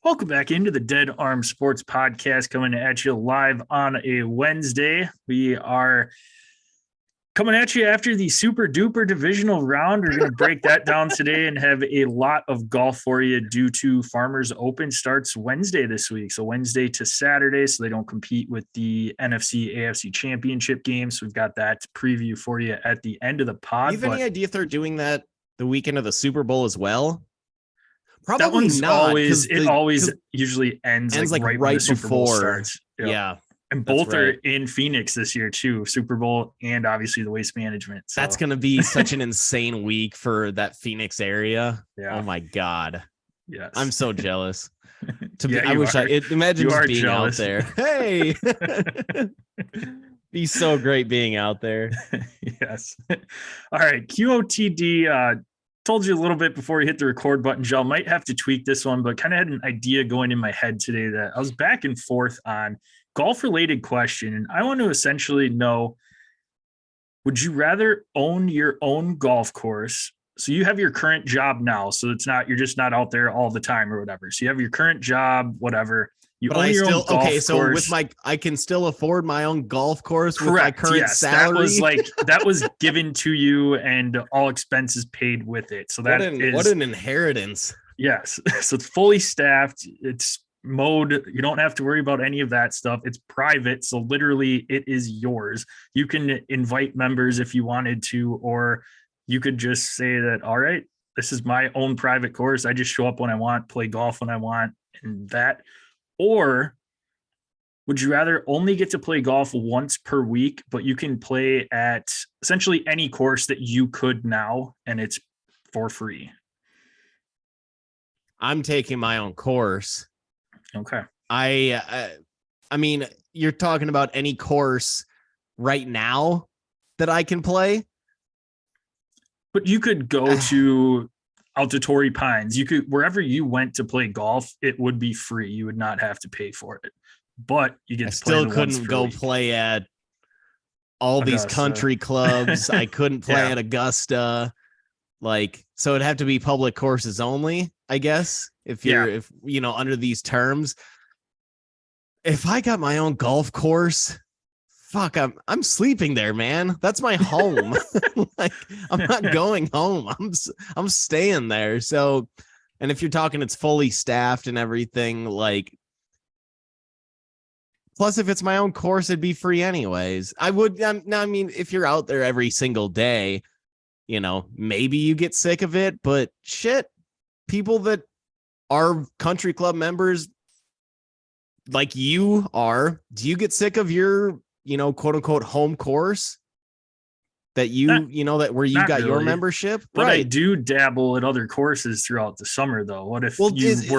Welcome back into the Dead Arm Sports Podcast, coming at you live on a Wednesday. We are coming at you after the super duper divisional round. We're going to break that down today and have a lot of golf for you due to Farmers Open starts Wednesday this week. So Wednesday to Saturday, so they don't compete with the NFC, AFC championship games. So we've got that preview for you at the end of the pod. Do you have any idea if they're doing that the weekend of the Super Bowl as well? Probably that one's not. It always usually ends like right when the Super Bowl starts. Yep. Yeah. And both are in Phoenix this year too, Super Bowl and obviously the Waste Management. So. That's going to be such an insane week for that Phoenix area. Yeah. Oh my God. Yes. I'm so jealous. Imagine just being jealous. Out there. Hey, be so great being out there. Yes. All right. QOTD, told you a little bit before you hit the record button, Joe. Might have to tweak this one, but kind of had an idea going in my head today that I was back and forth on golf-related question, and I want to essentially know, would you rather own your own golf course? So you have your current job now, so it's not, you're just not out there all the time or whatever. So you have your current job, whatever. You own your own golf course. So with I can still afford my own golf course. Correct. With my current salary. That was given to you and all expenses paid with it. So what an inheritance. Yes. So it's fully staffed. It's mode. You don't have to worry about any of that stuff. It's private. So literally it is yours. You can invite members if you wanted to, or you could just say that, all right, this is my own private course. I just show up when I want, play golf when I want, and that. Or would you rather only get to play golf once per week, but you can play at essentially any course that you could now, and it's for free? I'm taking my own course. Okay. I mean, you're talking about any course right now that I can play? But you could go to out to Torrey Pines. You could, wherever you went to play golf, it would be free. You would not have to pay for it. But you get to play. Still couldn't go play at all these country clubs. I couldn't play at Augusta. So it'd have to be public courses only, I guess. If under these terms, if I got my own golf course, fuck, I'm sleeping there, man. That's my home. I'm not going home. I'm staying there. So, and if you're talking, it's fully staffed and everything, plus if it's my own course, it'd be free anyways. I mean, if you're out there every single day, maybe you get sick of it, but shit, people that are country club members like you are, do you get sick of your, quote unquote home course that where you got your membership? But right. I do dabble at other courses throughout the summer though. What if is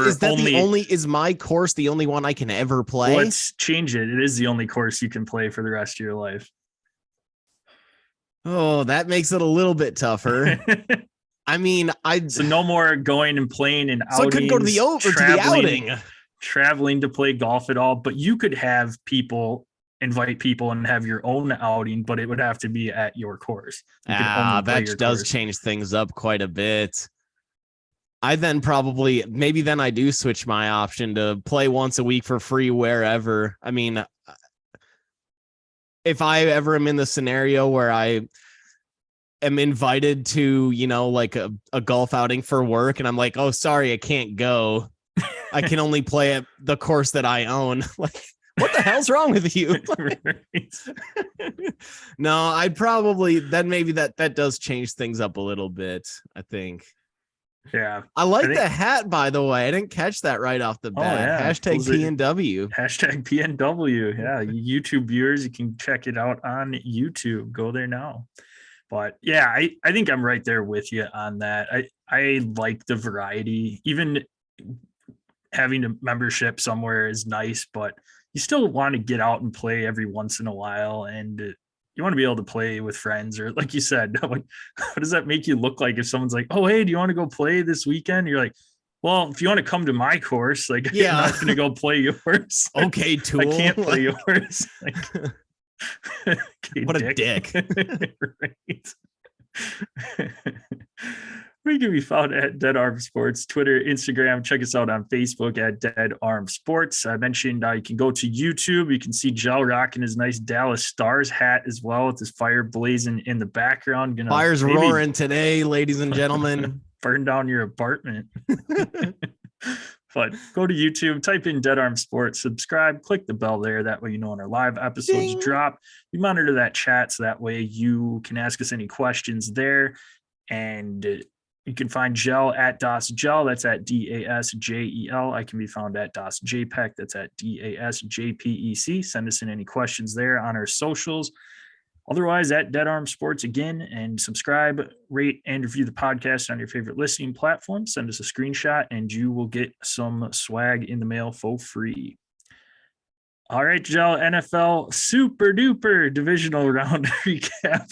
my course the only one I can ever play? Let's change it. It is the only course you can play for the rest of your life. Oh, that makes it a little bit tougher. I mean, so no more going and playing and outings. So I couldn't go to the outing, traveling to play golf at all. But you could have people invite people and have your own outing, but it would have to be at your course. That does change things up quite a bit. I then maybe I do switch my option to play once a week for free wherever. I mean, if I ever am in the scenario where I am invited to, a golf outing for work and I'm like, oh, sorry, I can't go. I can only play at the course that I own. What the hell's wrong with you? No, I'd probably maybe that does change things up a little bit, I think. Yeah. I like the hat, by the way. I didn't catch that right off the bat. Yeah. Hashtag PNW. Hashtag PNW. Yeah. YouTube viewers, you can check it out on YouTube. Go there now. But yeah, I think I'm right there with you on that. I like the variety. Even having a membership somewhere is nice, but you still want to get out and play every once in a while, and you want to be able to play with friends, or like you said, what does that make you look like if someone's like, oh, hey, do you want to go play this weekend? You're like, well, if you want to come to my course, I'm not going to go play yours. Okay, tool. I can't play yours. What a dick. Right. We can be found at Dead Arm Sports, Twitter, Instagram. Check us out on Facebook at Dead Arm Sports. I mentioned you can go to YouTube. You can see Gel rocking his nice Dallas Stars hat as well with his fire blazing in the background. Fire's roaring today, ladies and gentlemen. Burn down your apartment. But go to YouTube, type in Dead Arm Sports, subscribe, click the bell there. That way you know when our live episodes drop. We monitor that chat so that way you can ask us any questions there. And you can find Gel at Das Gel. That's at DASJEL. I can be found at Das JPEG. That's at DASJPEC. Send us in any questions there on our socials. Otherwise, at Dead Arm Sports again, and subscribe, rate, and review the podcast on your favorite listening platform. Send us a screenshot, and you will get some swag in the mail for free. All right, Gel, NFL Super Duper Divisional Round recap.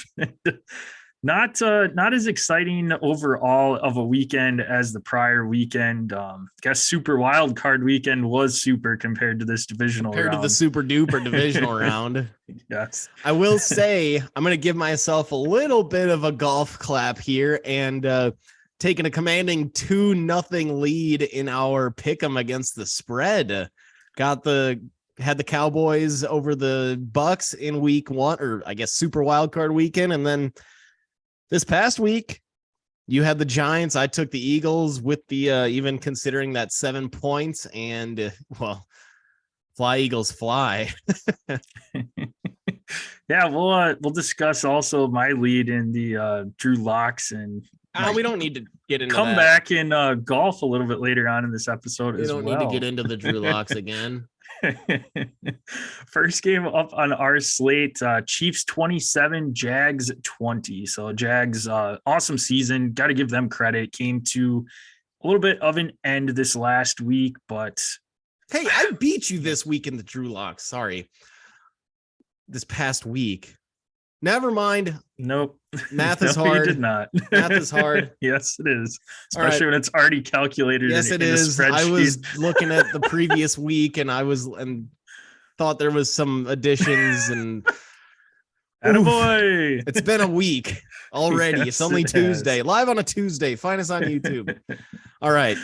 Not as exciting overall of a weekend as the prior weekend. I guess Super Wildcard Weekend was super compared to this divisional round. To the Super Duper Divisional Round. Yes. I will say I'm going to give myself a little bit of a golf clap here and taking a commanding 2-0 lead in our pick'em against the spread. Had the Cowboys over the Bucks in week 1, or I guess Super Wildcard Weekend, and then this past week, you had the Giants. I took the Eagles with the even considering that 7 points, and well, fly Eagles fly. Yeah, we'll discuss also my lead in the Drew Locks, and we don't need to get into come back in golf a little bit later on in this episode. We don't need to get into the Drew Locks again. First game up on our slate, Chiefs 27, Jags 20. So Jags, awesome season. Got to give them credit. Came to a little bit of an end this last week, but hey, I beat you this week in the Drew Locks. Sorry. This past week. Never mind. Nope. Math is hard. You did not. Math is hard. Yes, it is. Especially when it's already calculated. Yes, it is. I was looking at the previous week and thought there was some additions and attaboy. It's been a week already. Yes, it's only Tuesday. Has. Live on a Tuesday. Find us on YouTube. All right.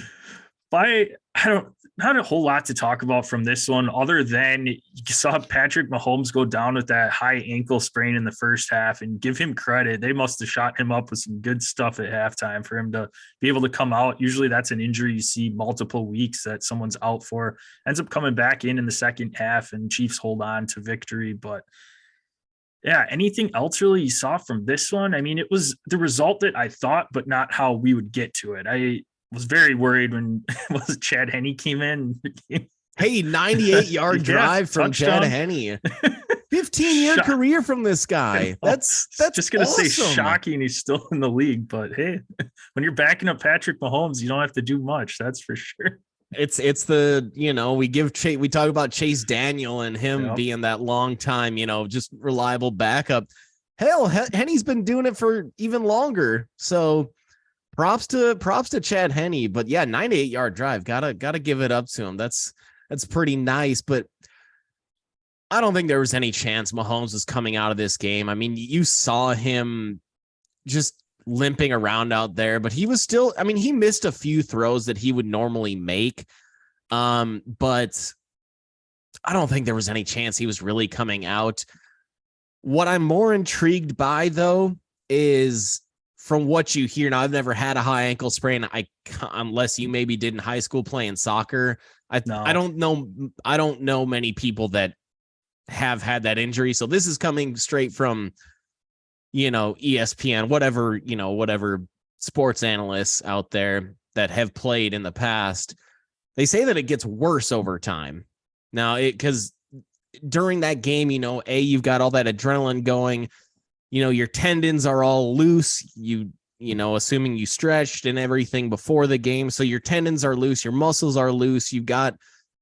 Not a whole lot to talk about from this one, other than you saw Patrick Mahomes go down with that high ankle sprain in the first half, and give him credit. They must have shot him up with some good stuff at halftime for him to be able to come out. Usually that's an injury you see multiple weeks that someone's out for, ends up coming back in the second half, and Chiefs hold on to victory. But yeah, anything else really you saw from this one? I mean, it was the result that I thought, but not how we would get to it. I was very worried when Chad Henne came in. Hey, 98-yard drive from touchdown. Chad Henne. 15-year career from this guy. That's just going to awesome. Say shocking he's still in the league, but hey, when you're backing up Patrick Mahomes, you don't have to do much. That's for sure. It's the, we talk about Chase Daniel and him being that long time, just reliable backup. Hell, Henne's been doing it for even longer. So Props to Chad Henne, but yeah, 98-yard drive. Gotta give it up to him. That's pretty nice, but I don't think there was any chance Mahomes was coming out of this game. I mean, you saw him just limping around out there, but he was still, I mean, he missed a few throws that he would normally make. But I don't think there was any chance he was really coming out. What I'm more intrigued by, though, is from what you hear. Now, I've never had a high ankle sprain. Unless you maybe did in high school playing soccer. I don't know many people that have had that injury. So this is coming straight from, ESPN, whatever sports analysts out there that have played in the past. They say that it gets worse over time. Now, because during that game, you've got all that adrenaline going. Your tendons are all loose, assuming you stretched and everything before the game. So your tendons are loose, your muscles are loose. You've got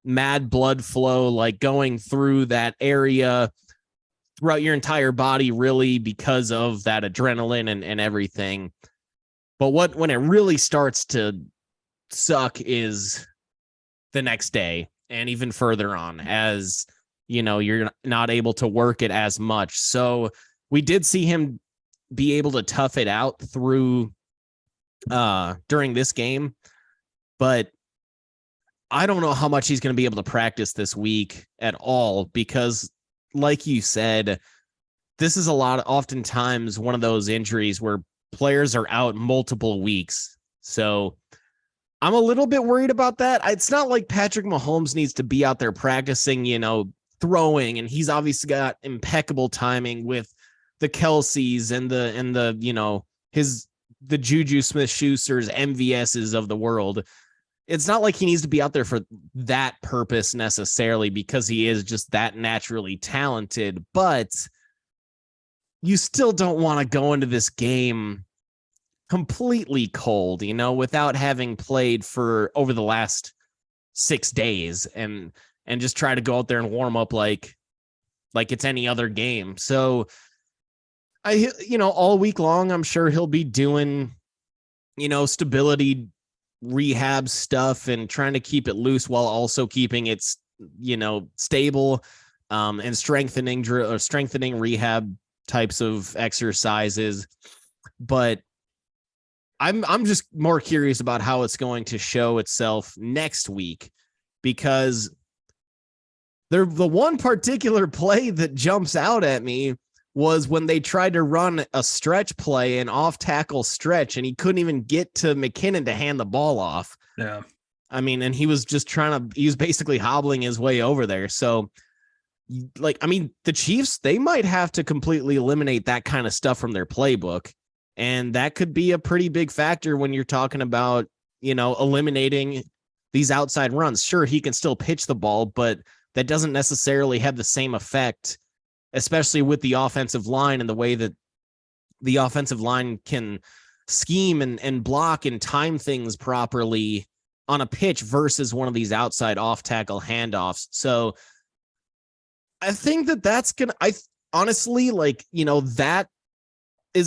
mad blood flow, like going through that area throughout your entire body, really, because of that adrenaline and everything. But when it really starts to suck is the next day and even further on, as, you're not able to work it as much. So we did see him be able to tough it out through during this game, but I don't know how much he's going to be able to practice this week at all, because like you said, this is oftentimes one of those injuries where players are out multiple weeks. So I'm a little bit worried about that. It's not like Patrick Mahomes needs to be out there practicing, throwing, and he's obviously got impeccable timing with the Kelseys and the Juju Smith-Schusters, MVSs of the world. It's not like he needs to be out there for that purpose necessarily, because he is just that naturally talented, but you still don't want to go into this game completely cold, without having played for over the last 6 days and just try to go out there and warm up like it's any other game. So all week long, I'm sure he'll be doing, stability rehab stuff and trying to keep it loose while also keeping it, stable, and strengthening rehab types of exercises. But I'm just more curious about how it's going to show itself next week, because the one particular play that jumps out at me was when they tried to run a stretch play, an off tackle stretch, and he couldn't even get to McKinnon to hand the ball off. Yeah. And he was just he was basically hobbling his way over there. So the Chiefs, they might have to completely eliminate that kind of stuff from their playbook. And that could be a pretty big factor when you're talking about, eliminating these outside runs. Sure, he can still pitch the ball, but that doesn't necessarily have the same effect, especially with the offensive line and the way that the offensive line can scheme and block and time things properly on a pitch versus one of these outside off tackle handoffs. So I think that's going to, honestly, that's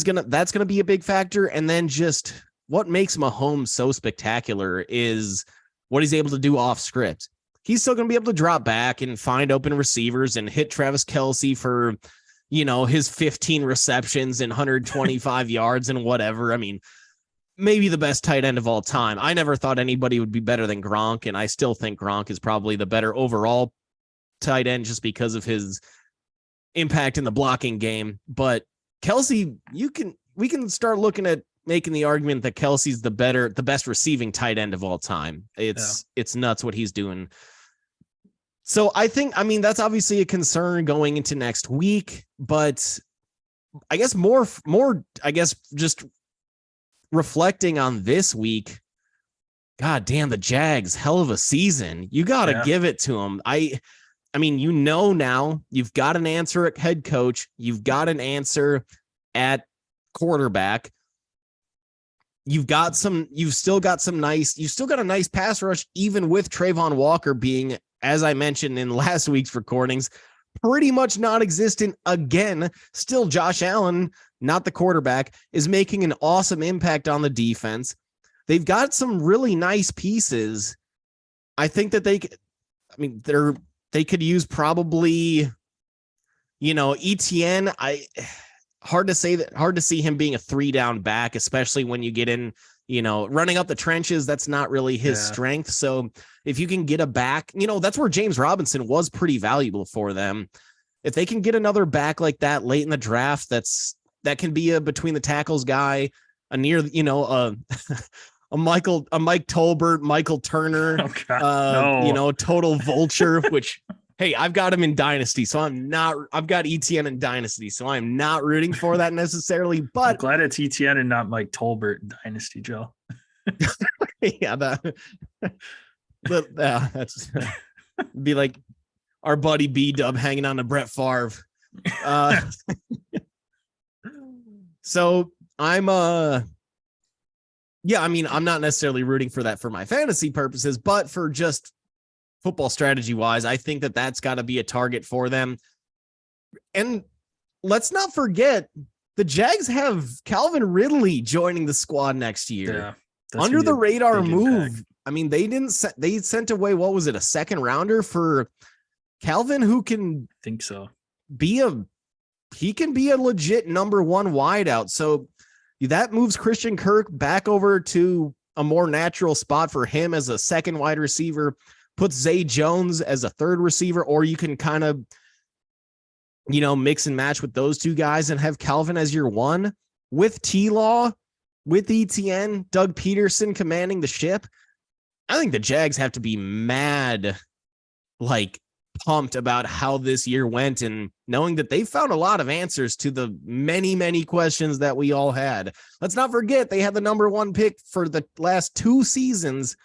going to be a big factor. And then just what makes Mahomes so spectacular is what he's able to do off script. He's still going to be able to drop back and find open receivers and hit Travis Kelce for, his 15 receptions and 125 yards and whatever. Maybe the best tight end of all time. I never thought anybody would be better than Gronk, and I still think Gronk is probably the better overall tight end just because of his impact in the blocking game. But Kelce, we can start looking at making the argument that Kelce's the best receiving tight end of all time. It's nuts what he's doing. So I think, that's obviously a concern going into next week, but I guess just reflecting on this week, God damn, the Jags, hell of a season. You got to give it to them. Now you've got an answer at head coach. You've got an answer at quarterback. You've still got a nice pass rush, even with Trayvon Walker being, as I mentioned in last week's recordings, pretty much non-existent again. Still, Josh Allen, not the quarterback, is making an awesome impact on the defense. They've got some really nice pieces. I think that they could use probably, Etienne. Hard to see him being a 3-down back, especially when you get in, running up the trenches. That's not really his strength. So if you can get a back, that's where James Robinson was pretty valuable for them. If they can get another back like that late in the draft, that can be a between the tackles guy, a near, a Mike Tolbert, Michael Turner, total vulture, which, hey, I've got him in Dynasty, so I've got ETN in Dynasty, so I'm not rooting for that necessarily, but I'm glad it's ETN and not Mike Tolbert in Dynasty, Joe. Yeah, that's be like our buddy B-Dub hanging on to Brett Favre. So I'm not necessarily rooting for that for my fantasy purposes, but for just football strategy wise, I think that that's got to be a target for them. And let's not forget the Jags have Calvin Ridley joining the squad next year. Yeah, under the radar move. Impact. They sent away, what was it? A second rounder for Calvin, who can think so he can be a legit number one wideout. So that moves Christian Kirk back over to a more natural spot for him as a second wide receiver, puts Zay Jones as a third receiver, or you can kind of, mix and match with those two guys and have Calvin as your one with T-Law, with ETN, Doug Peterson commanding the ship. I think the Jags have to be mad, pumped about how this year went and knowing that they found a lot of answers to the many, many questions that we all had. Let's not forget they had the number 1 pick for the last 2 seasons,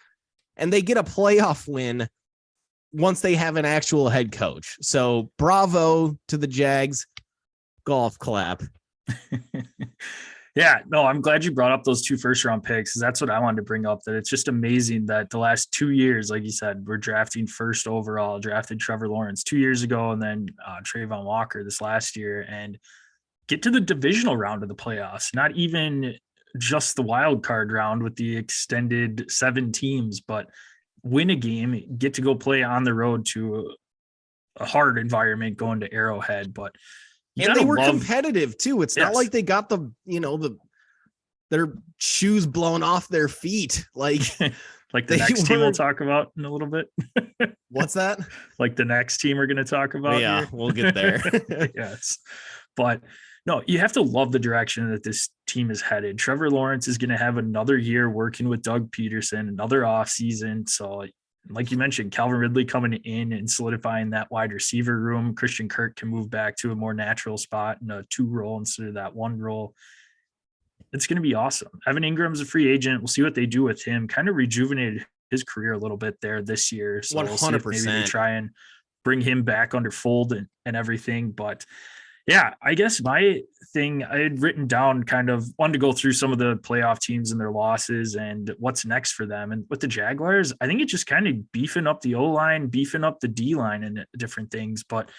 and they get a playoff win once they have an actual head coach. So bravo to the Jags. Golf clap. Yeah, no, I'm glad you brought up those 2 first-round picks. That's what I wanted to bring up, that it's just amazing that the last 2 years, like you said, we're drafting first overall, drafted Trevor Lawrence 2 years ago, and then Trayvon Walker this last year, and get to the divisional round of the playoffs, not even just the wild card round with the extended 7 teams, but win a game, get to go play on the road to a hard environment going to Arrowhead, but and they were competitive too. It's not like they got their shoes blown off their feet. Like the next team we'll talk about in a little bit. What's that? Like the next team we're going to talk about. Yeah, here. We'll get there. Yes. But no, you have to love the direction that this team is headed. Trevor Lawrence is going to have another year working with Doug Peterson, another offseason. So like you mentioned, Calvin Ridley coming in and solidifying that wide receiver room. Christian Kirk can move back to a more natural spot in a 2 role instead of that 1 role. It's going to be awesome. Evan Ingram's a free agent. We'll see what they do with him. Kind of rejuvenated his career a little bit there this year. So 100%. We'll see if maybe they try and bring him back under fold and everything. But yeah, I guess my thing I had written down, kind of wanted to go through some of the playoff teams and their losses and what's next for them. And with the Jaguars, I think it's just kind of beefing up the O-line, beefing up the D-line and different things. But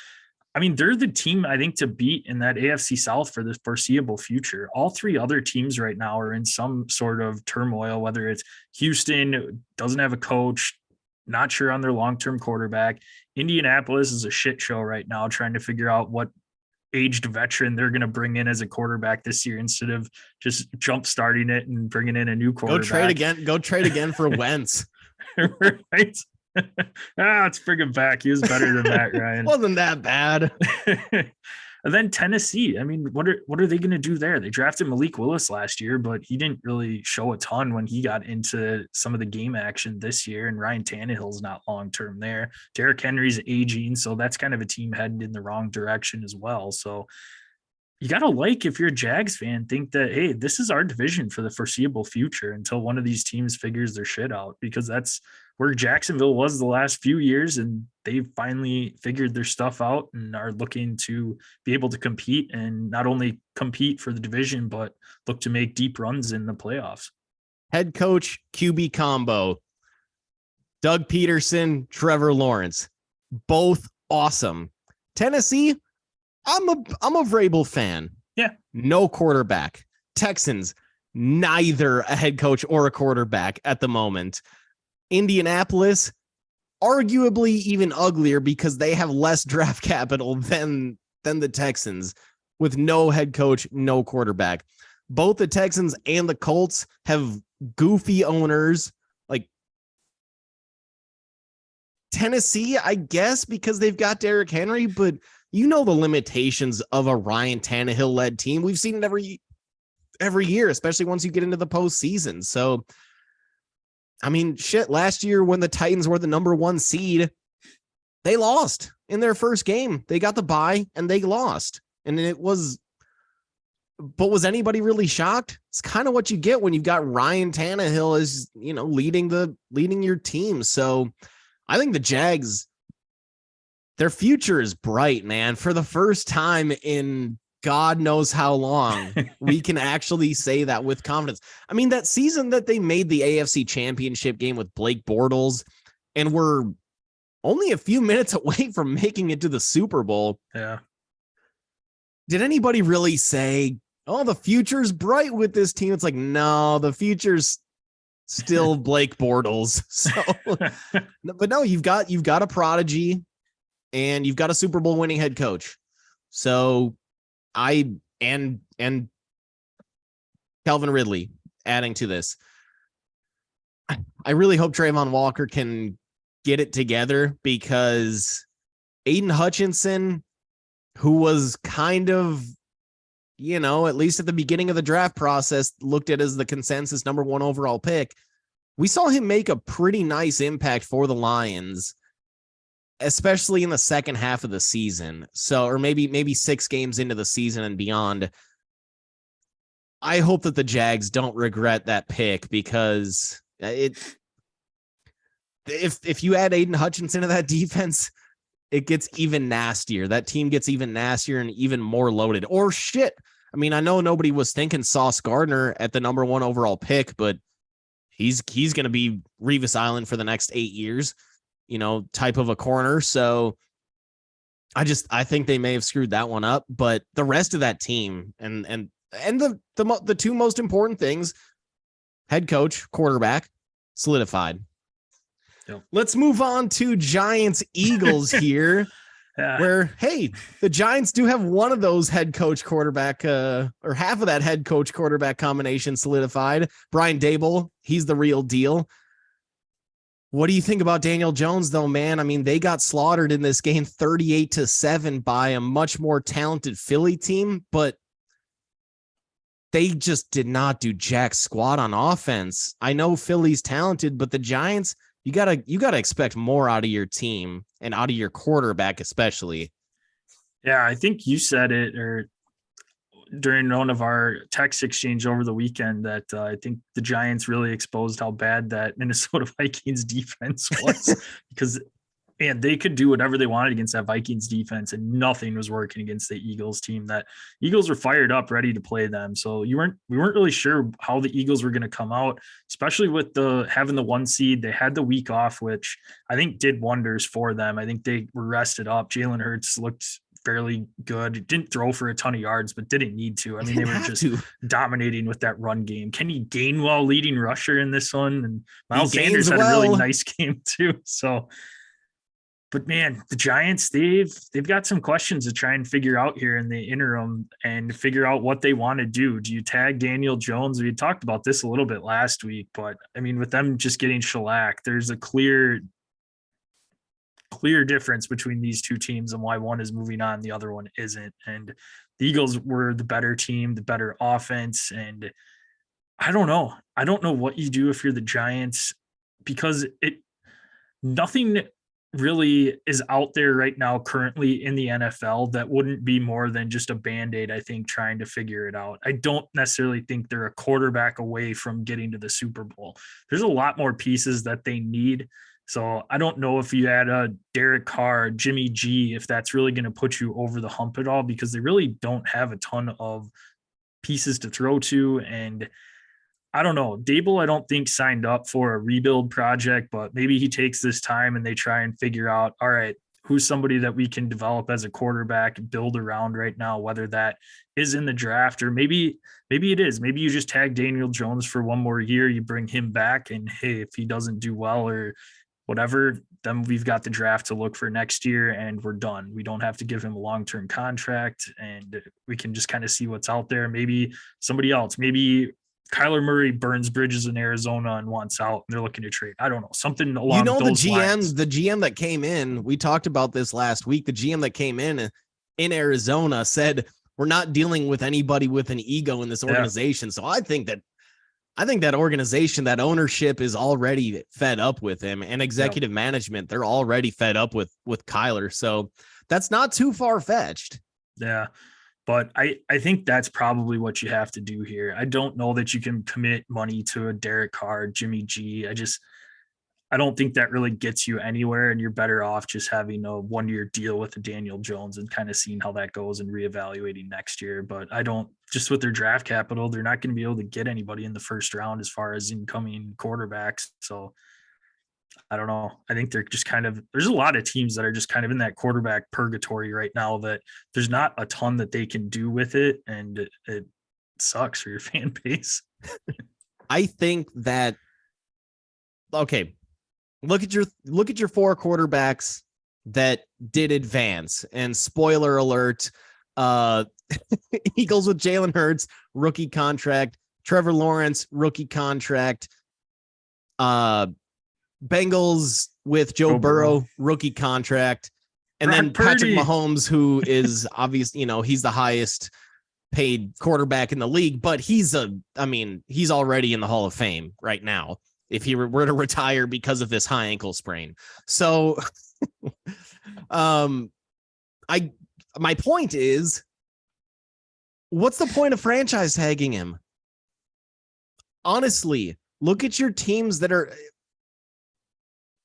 I mean, they're the team I think to beat in that AFC South for the foreseeable future. All 3 other teams right now are in some sort of turmoil, whether it's Houston doesn't have a coach, not sure on their long-term quarterback. Indianapolis is a shit show right now, trying to figure out what aged veteran they're going to bring in as a quarterback this year instead of just jump starting it and bringing in a new quarterback. Go trade again for Wentz. Right. Let's bring him back. He was better than that, Ryan. Wasn't that bad. And then Tennessee. I mean, what are they going to do there? They drafted Malik Willis last year, but he didn't really show a ton when he got into some of the game action this year. And Ryan Tannehill's not long-term there. Derrick Henry's aging, so that's kind of a team headed in the wrong direction as well. So you got to, if you're a Jags fan, think that, hey, this is our division for the foreseeable future until one of these teams figures their shit out, because that's where Jacksonville was the last few years, and they finally figured their stuff out and are looking to be able to compete, and not only compete for the division, but look to make deep runs in the playoffs. Head coach QB combo, Doug Peterson, Trevor Lawrence, both awesome. Tennessee, I'm a Vrabel fan. Yeah. No quarterback. Texans, neither a head coach or a quarterback at the moment. Indianapolis, arguably even uglier because they have less draft capital than the Texans, with no head coach, no quarterback. Both the Texans and the Colts have goofy owners. Like Tennessee, I guess, because they've got Derrick Henry, but the limitations of a Ryan Tannehill-led team. We've seen it every year, especially once you get into the postseason. So, I mean, shit, last year when the Titans were the number 1 seed, they lost in their first game. They got the bye and they lost. And but was anybody really shocked? It's kind of what you get when you've got Ryan Tannehill as, leading your team. So I think the Jags, their future is bright, man. For the first time in God knows how long, we can actually say that with confidence. I mean, that season that they made the AFC Championship game with Blake Bortles and were only a few minutes away from making it to the Super Bowl. Yeah. Did anybody really say, oh, the future's bright with this team? It's like, no, the future's still Blake Bortles. So, but no, you've got a prodigy and you've got a Super Bowl winning head coach. So and Calvin Ridley, adding to this. I really hope Trayvon Walker can get it together, because Aiden Hutchinson, who was kind of, at least at the beginning of the draft process, looked at as the consensus number 1 overall pick, we saw him make a pretty nice impact for the Lions, especially in the second half of the season. So, or maybe 6 games into the season and beyond. I hope that the Jags don't regret that pick, because if you add Aiden Hutchinson to that defense, it gets even nastier. That team gets even nastier and even more loaded. Or shit. I mean, I know nobody was thinking Sauce Gardner at the number 1 overall pick, but he's going to be Revis Island for the next 8 years, type of a corner. So I think they may have screwed that one up, but the rest of that team and the 2 most important things, head coach, quarterback, solidified. Yep. Let's move on to Giants Eagles here, where, hey, the Giants do have one of those head coach quarterback, or half of that head coach quarterback combination solidified. Brian Daboll, he's the real deal. What do you think about Daniel Jones, though, man? I mean, they got slaughtered in this game 38-7 by a much more talented Philly team, but they just did not do jack squat on offense. I know Philly's talented, but the Giants, you gotta expect more out of your team and out of your quarterback, especially. Yeah, I think you said it, or during one of our text exchange over the weekend, that I think the Giants really exposed how bad that Minnesota Vikings defense was, because man, they could do whatever they wanted against that Vikings defense, and nothing was working against the Eagles team. That Eagles were fired up, ready to play them. So we weren't really sure how the Eagles were going to come out, especially with having the 1 seed. They had the week off, which I think did wonders for them. I think they were rested up. Jalen Hurts looked fairly good. Didn't throw for a ton of yards, but didn't need to. I mean, they were just dominating with that run game. Kenny Gainwell leading rusher in this one, and Miles Sanders had a really nice game too. So, but man, the Giants, they've got some questions to try and figure out here in the interim and figure out what they want to do. Do you tag Daniel Jones? We talked about this a little bit last week, but I mean, with them just getting shellacked, there's a clear difference between these 2 teams and why one is moving on, the other one isn't. And the Eagles were the better team, the better offense. And I don't know what you do if you're the Giants, because nothing really is out there right now currently in the NFL that wouldn't be more than just a Band-Aid, I think, trying to figure it out. I don't necessarily think they're a quarterback away from getting to the Super Bowl. There's a lot more pieces that they need. So I don't know if you add a Derek Carr, Jimmy G, if that's really going to put you over the hump at all, because they really don't have a ton of pieces to throw to. And I don't know. Daboll, I don't think, signed up for a rebuild project, but maybe he takes this time and they try and figure out, all right, who's somebody that we can develop as a quarterback, build around right now, whether that is in the draft or maybe it is. Maybe you just tag Daniel Jones for 1 more year, you bring him back, and hey, if he doesn't do well or whatever, then we've got the draft to look for next year and we're done. We don't have to give him a long-term contract, and we can just kind of see what's out there. Maybe somebody else, maybe Kyler Murray burns bridges in Arizona and wants out, and they're looking to trade. I don't know, something along those lines. The GM that came in, we talked about this last week. The GM that came in Arizona said, we're not dealing with anybody with an ego in this organization. Yeah. So I think that organization, that ownership is already fed up with him, and executive management, they're already fed up with Kyler. So that's not too far-fetched. Yeah. But I think that's probably what you have to do here. I don't know that you can commit money to a Derek Carr, Jimmy G. I don't think that really gets you anywhere, and you're better off just having a 1-year deal with a Daniel Jones and kind of seeing how that goes and reevaluating next year. But just with their draft capital, they're not going to be able to get anybody in the first round as far as incoming quarterbacks. So I don't know. I think they're just there's a lot of teams that are just kind of in that quarterback purgatory right now, that there's not a ton that they can do with it. And it sucks for your fan base. I think that, okay, look at your 4 quarterbacks that did advance, and spoiler alert, Eagles with Jalen Hurts, rookie contract, Trevor Lawrence, rookie contract. Bengals with Joe Burrow, rookie contract. And then Patrick Mahomes, who is obviously, he's the highest paid quarterback in the league, but he's already in the Hall of Fame right now if he were to retire because of this high ankle sprain. So my point is, what's the point of franchise tagging him? Honestly, look at your teams that are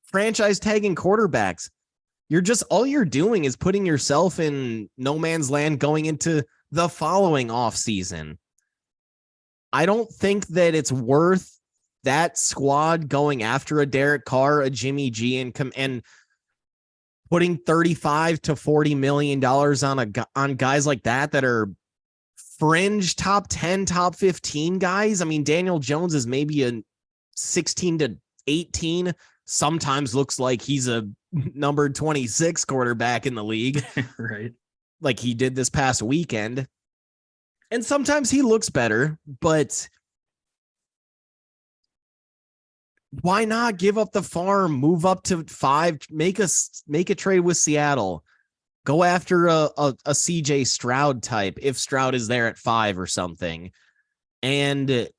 franchise tagging quarterbacks. All you're doing is putting yourself in no man's land going into the following offseason. I don't think that it's worth that squad going after a Derek Carr, a Jimmy G, and putting $35 to $40 million on guys like that are fringe top 10, top 15 guys. I mean, Daniel Jones is maybe a 16 to 18. Sometimes looks like he's a number 26 quarterback in the league. Right. Like he did this past weekend. And sometimes he looks better, but why not give up the farm, move up to 5, make a trade with Seattle, go after a CJ Stroud type if Stroud is there at 5 or something, and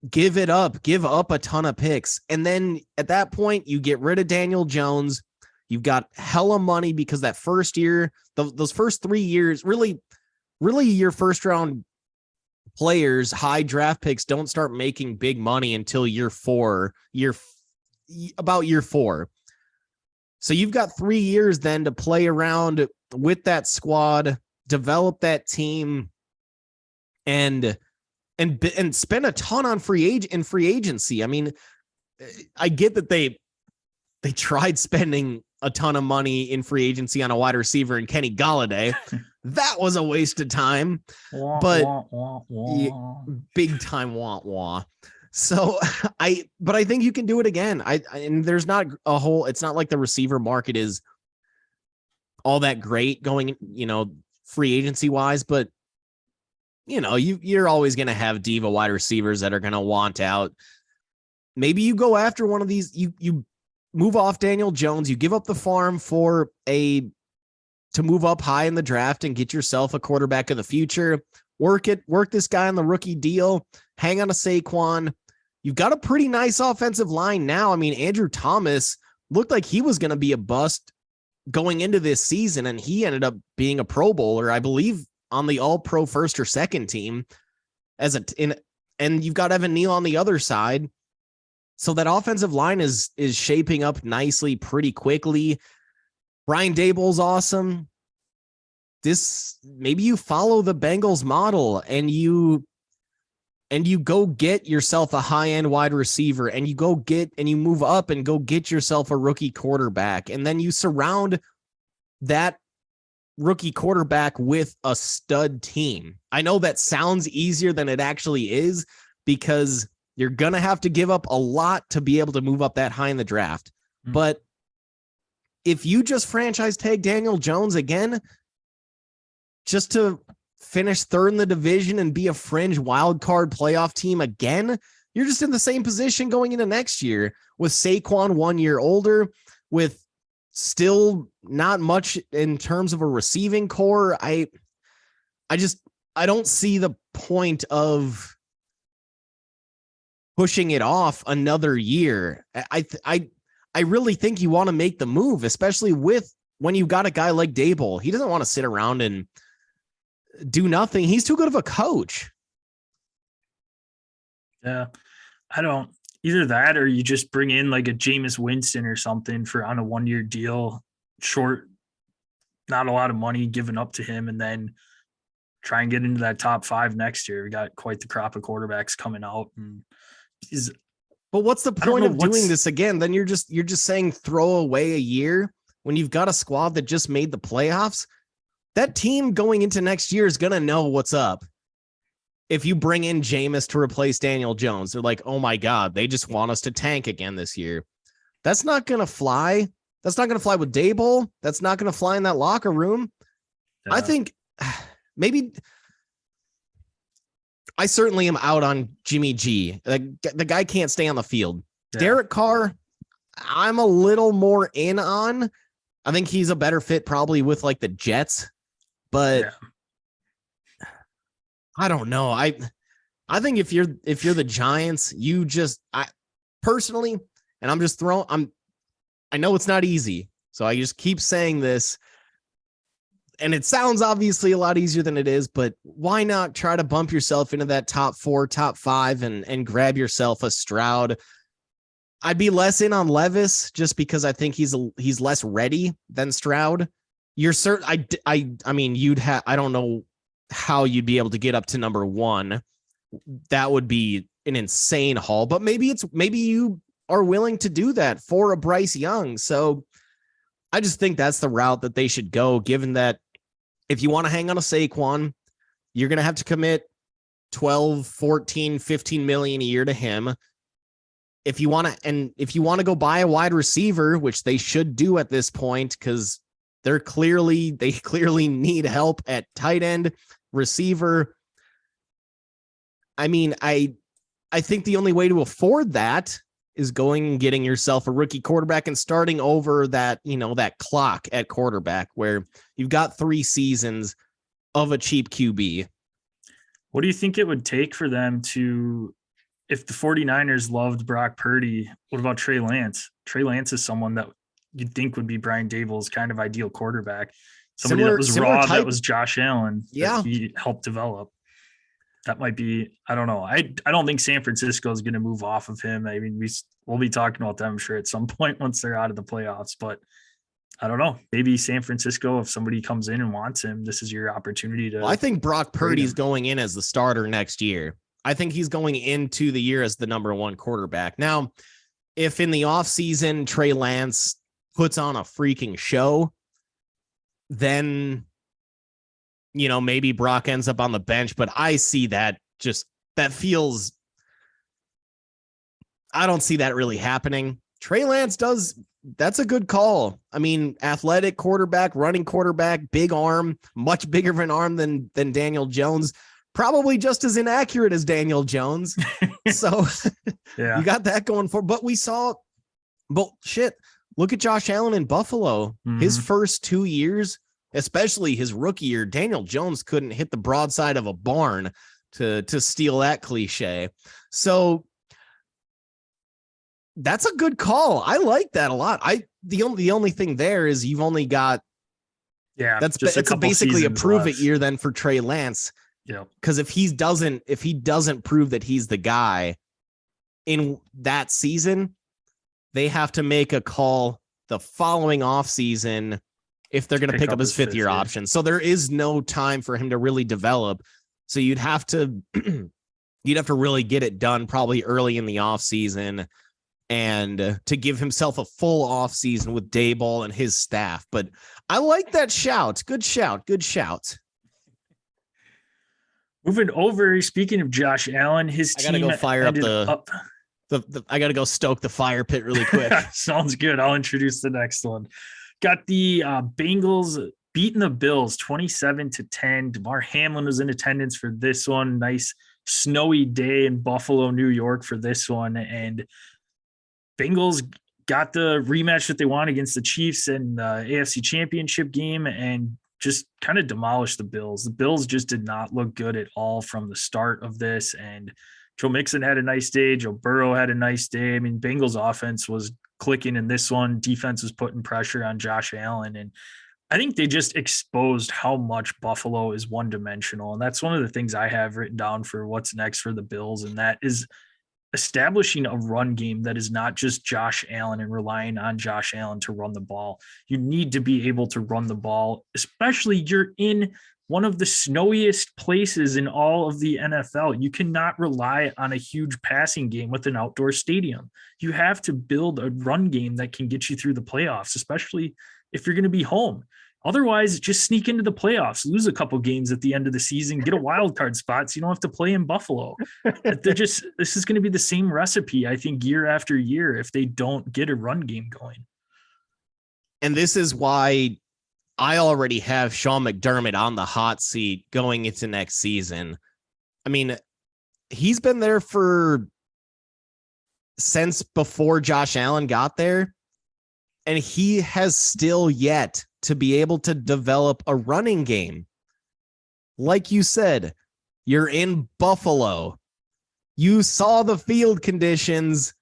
give up a ton of picks. And then at that point, you get rid of Daniel Jones. You've got hella money because that first year, those first 3 years, really your first round players, high draft picks don't start making big money until year 4. So you've got 3 years then to play around with that squad, develop that team, and spend a ton on free agency. I mean, I get that they tried spending a ton of money in free agency on a wide receiver in Kenny Golladay. That was a waste of time, but big time wah. So I think you can do it again. And there's not it's not like the receiver market is all that great going, free agency wise, but you're always going to have diva wide receivers that are going to want out. Maybe you go after one of these, you move off Daniel Jones, you give up the farm to move up high in the draft and get yourself a quarterback of the future. Work this guy on the rookie deal, hang on a Saquon. You've got a pretty nice offensive line now. I mean, Andrew Thomas looked like he was going to be a bust going into this season, and he ended up being a Pro Bowler, I believe, on the All-Pro first or second team and you've got Evan Neal on the other side. So that offensive line is shaping up nicely pretty quickly. Brian Daboll's awesome. Maybe you follow the Bengals model and you go get yourself a high-end wide receiver, and you move up and go get yourself a rookie quarterback. And then you surround that rookie quarterback with a stud team. I know that sounds easier than it actually is because you're going to have to give up a lot to be able to move up that high in the draft. Mm-hmm. But if you just franchise tag Daniel Jones again, just to finish third in the division and be a fringe wild card playoff team again, you're just in the same position going into next year with Saquon 1 year older, with still not much in terms of a receiving core. I don't see the point of pushing it off another year. I really think you want to make the move, especially when you've got a guy like Daboll. He doesn't want to sit around and do nothing. He's too good of a coach. Yeah, I don't. Either that or you just bring in like a Jameis Winston or something on a 1 year deal, short, not a lot of money given up to him, and then try and get into that top 5 next year. We got quite the crop of quarterbacks coming out, and but what's the point of doing this again? Then you're just saying throw away a year when you've got a squad that just made the playoffs. That team going into next year is going to know what's up. If you bring in Jameis to replace Daniel Jones, they're like, oh my God, they just want us to tank again this year. That's not going to fly. That's not going to fly with Daboll. That's not going to fly in that locker room. Yeah. I think maybe I certainly am out on Jimmy G. The guy can't stay on the field. Yeah. Derek Carr, I'm a little more in on. I think he's a better fit probably with like the Jets, but I don't know. I think if you're the Giants, I personally, and I'm just I know it's not easy, so I just keep saying this. And it sounds obviously a lot easier than it is, but why not try to bump yourself into that top 4, top 5 and grab yourself a Stroud? I'd be less in on Levis just because I think he's less ready than Stroud. You're certain. I mean, I don't know how you'd be able to get up to number 1. That would be an insane haul, but maybe you are willing to do that for a Bryce Young. So I just think that's the route that they should go, given that if you want to hang on a Saquon, you're going to have to commit 12, 14, 15 million a year to him. If you want to go buy a wide receiver, which they should do at this point, because they clearly need help at tight end, receiver. I mean, I think the only way to afford that is going and getting yourself a rookie quarterback and starting over that clock at quarterback where you've got 3 seasons of a cheap QB. What do you think it would take for them to, if the 49ers loved Brock Purdy, what about Trey Lance? Trey Lance is someone that you'd think would be Brian Daboll's kind of ideal quarterback. Somebody that was raw, that was Josh Allen, that he helped develop. That might be, I don't know. I don't think San Francisco is going to move off of him. I mean, we'll be talking about them, I'm sure, at some point once they're out of the playoffs, but I don't know. Maybe San Francisco, if somebody comes in and wants him, this is your opportunity to. Well, I think Brock Purdy's going in as the starter next year. I think he's going into the year as the number 1 quarterback. Now, if in the offseason Trey Lance puts on a freaking show, then maybe Brock ends up on the bench, but I see that I don't see that really happening. Trey Lance that's a good call. I mean, athletic quarterback, running quarterback, big arm, much bigger of an arm than Daniel Jones, probably just as inaccurate as Daniel Jones. So you got that going for, but look at Josh Allen in Buffalo. Mm-hmm. His first 2 years, especially his rookie year, Daniel Jones couldn't hit the broadside of a barn, to steal that cliche. So that's a good call. I like that a lot. The only thing there is you've only got that's basically a prove it year then for Trey Lance. Yeah. Because if he doesn't prove that he's the guy in that season, they have to make a call the following offseason if they're going to pick up his 5th year option. So there is no time for him to really develop. So you'd have to really get it done probably early in the offseason and to give himself a full offseason with Daboll and his staff. But I like that shout. Good shout. Good shout. Moving over, speaking of Josh Allen, his team. I gotta go fire up I gotta go stoke the fire pit really quick. Sounds good. I'll introduce the next one. Got the Bengals beating the Bills 27-10. DeMar Hamlin was in attendance for this one. Nice snowy day in Buffalo, New York for this one. And Bengals got the rematch that they want against the Chiefs in the AFC Championship game and just kind of demolished the Bills. The Bills just did not look good at all from the start of this. And Joe Mixon had a nice day. Joe Burrow had a nice day. I mean, Bengals offense was clicking in this one. Defense was putting pressure on Josh Allen. And I think they just exposed how much Buffalo is one-dimensional. And that's one of the things I have written down for what's next for the Bills. And that is establishing a run game that is not just Josh Allen and relying on Josh Allen to run the ball. You need to be able to run the ball, especially you're in one of the snowiest places in all of the NFL. You cannot rely on a huge passing game with an outdoor stadium. You have to build a run game that can get you through the playoffs, especially if you're going to be home. Otherwise, just sneak into the playoffs, lose a couple games at the end of the season, get a wild card spot so you don't have to play in Buffalo. This is going to be the same recipe, I think, year after year if they don't get a run game going. And this is why I already have Sean McDermott on the hot seat going into next season. I mean, he's been there since before Josh Allen got there, and he has still yet to be able to develop a running game. Like you said, you're in Buffalo. You saw the field conditions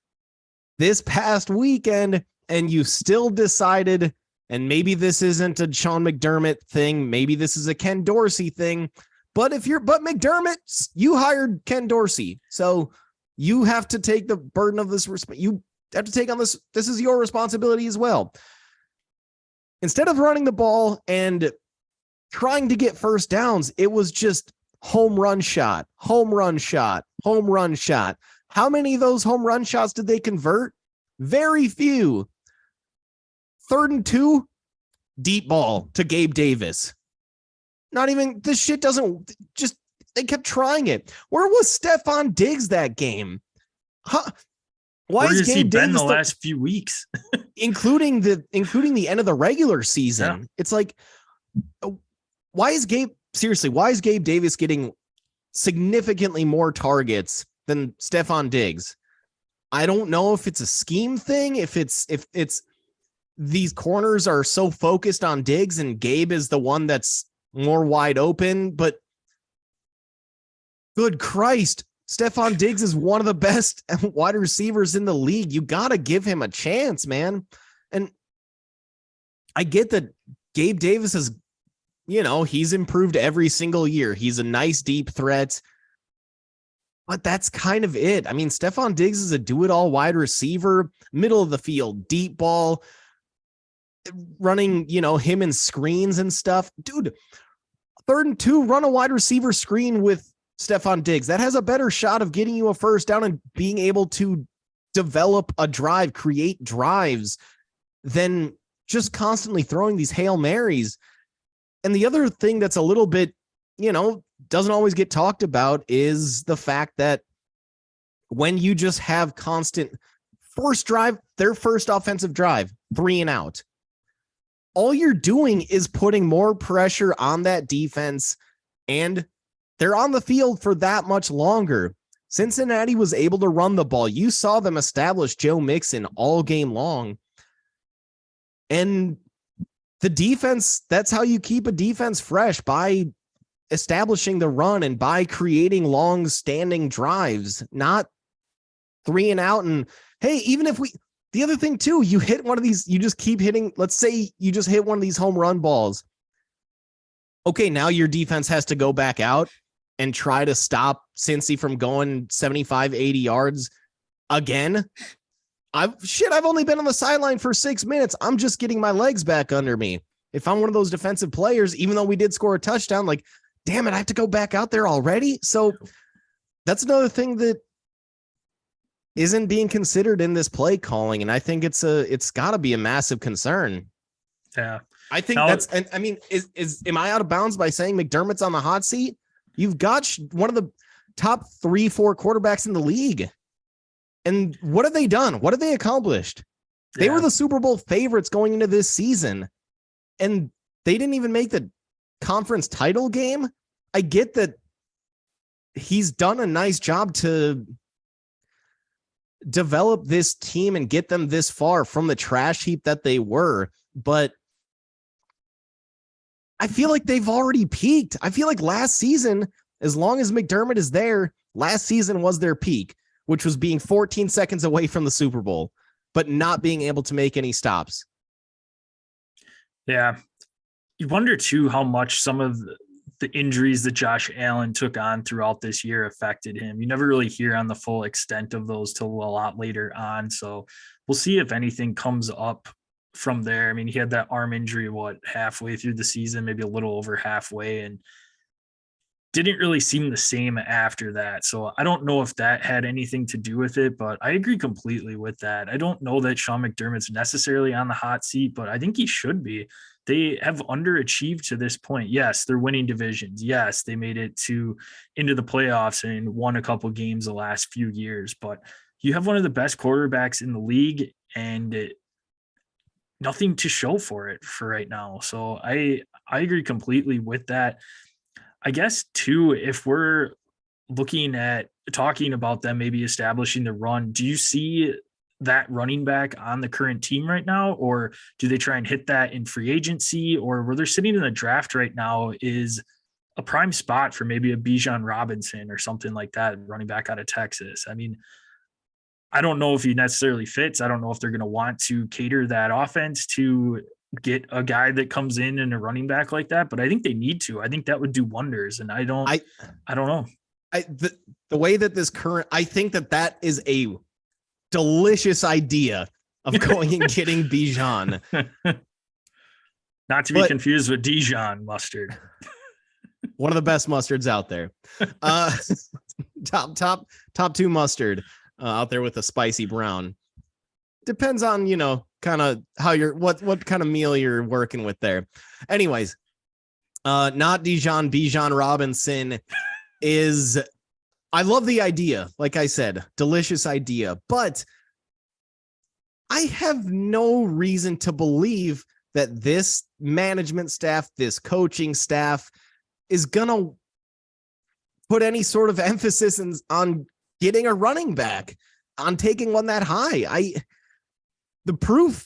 this past weekend, and you still decided, and maybe this isn't a Sean McDermott thing, maybe this is a Ken Dorsey thing, but McDermott, you hired Ken Dorsey, so you have to take the burden of this. You have to take on this. This is your responsibility as well. Instead of running the ball and trying to get first downs, it was just home run shot, home run shot, home run shot. How many of those home run shots did they convert? Very few. 3rd and 2, deep ball to Gabe Davis. Not even, this shit doesn't, just, they kept trying it. Where was Stephon Diggs that game? Huh? Why has he been the last few weeks? including the end of the regular season. Yeah. It's like, why is Gabe Davis getting significantly more targets than Stephon Diggs? I don't know if it's a scheme thing, if it's these corners are so focused on Diggs and Gabe is the one that's more wide open, but good Christ, Stephon Diggs is one of the best wide receivers in the league. You got to give him a chance, man. And I get that Gabe Davis is, he's improved every single year. He's a nice deep threat, but that's kind of it. I mean, Stephon Diggs is a do-it-all wide receiver, middle of the field, deep ball, running, him in screens and stuff. Dude, 3rd and 2, run a wide receiver screen with Stephon Diggs. That has a better shot of getting you a first down and being able to develop a drive, create drives, than just constantly throwing these Hail Marys. And the other thing that's a little bit, doesn't always get talked about is the fact that when you just have constant their first offensive drive, 3 and out, all you're doing is putting more pressure on that defense, and they're on the field for that much longer. Cincinnati was able to run the ball. You saw them establish Joe Mixon all game long. And the defense, that's how you keep a defense fresh, by establishing the run and by creating long standing drives, not 3 and out. And hey, even if the other thing too, you hit one of these, you just keep hitting, let's say you just hit one of these home run balls. Okay, now your defense has to go back out and try to stop Cincy from going 75, 80 yards again. I've only been on the sideline for 6 minutes. I'm just getting my legs back under me. If I'm one of those defensive players, even though we did score a touchdown, like, damn it, I have to go back out there already. So that's another thing that isn't being considered in this play calling. And I think it's gotta be a massive concern. Yeah. I think am I out of bounds by saying McDermott's on the hot seat? You've got one of the top 3-4 quarterbacks in the league. And what have they done? What have they accomplished? Yeah. They were the Super Bowl favorites going into this season, and they didn't even make the conference title game. I get that he's done a nice job to develop this team and get them this far from the trash heap that they were, but I feel like they've already peaked. I feel like last season, as long as McDermott is there, last season was their peak, which was being 14 seconds away from the Super Bowl, but not being able to make any stops. Yeah. You wonder too how much some of the injuries that Josh Allen took on throughout this year affected him. You never really hear on the full extent of those till a lot later on. So we'll see if anything comes up from there. I mean, he had that arm injury, halfway through the season, maybe a little over halfway, and didn't really seem the same after that. So I don't know if that had anything to do with it, but I agree completely with that. I don't know that Sean McDermott's necessarily on the hot seat, but I think he should be. They have underachieved to this point. Yes, they're winning divisions. Yes, they made it into the playoffs and won a couple games the last few years, but you have one of the best quarterbacks in the league and nothing to show for it for right now. So I agree completely with that. I guess too, if we're looking at talking about them maybe establishing the run. Do you see that running back on the current team right now, or do they try and hit that in free agency, or where they're sitting in the draft right now is a prime spot for maybe a Bijan Robinson or something like that, running back out of Texas? I mean, I don't know if he necessarily fits. I don't know if they're going to want to cater that offense to get a guy that comes in and a running back like that, but I think they need to. I think that would do wonders. And I don't know. The way that I think that is a delicious idea of going and getting Bijan. Not to be confused with Dijon mustard. One of the best mustards out there. Top two mustard out there with a spicy brown. Depends on, kind of how what kind of meal you're working with there. Anyways, not Dijon, Bijan Robinson is, I love the idea. Like I said, delicious idea, but I have no reason to believe that this management staff, this coaching staff is going to put any sort of emphasis on getting a running back, on taking one that high.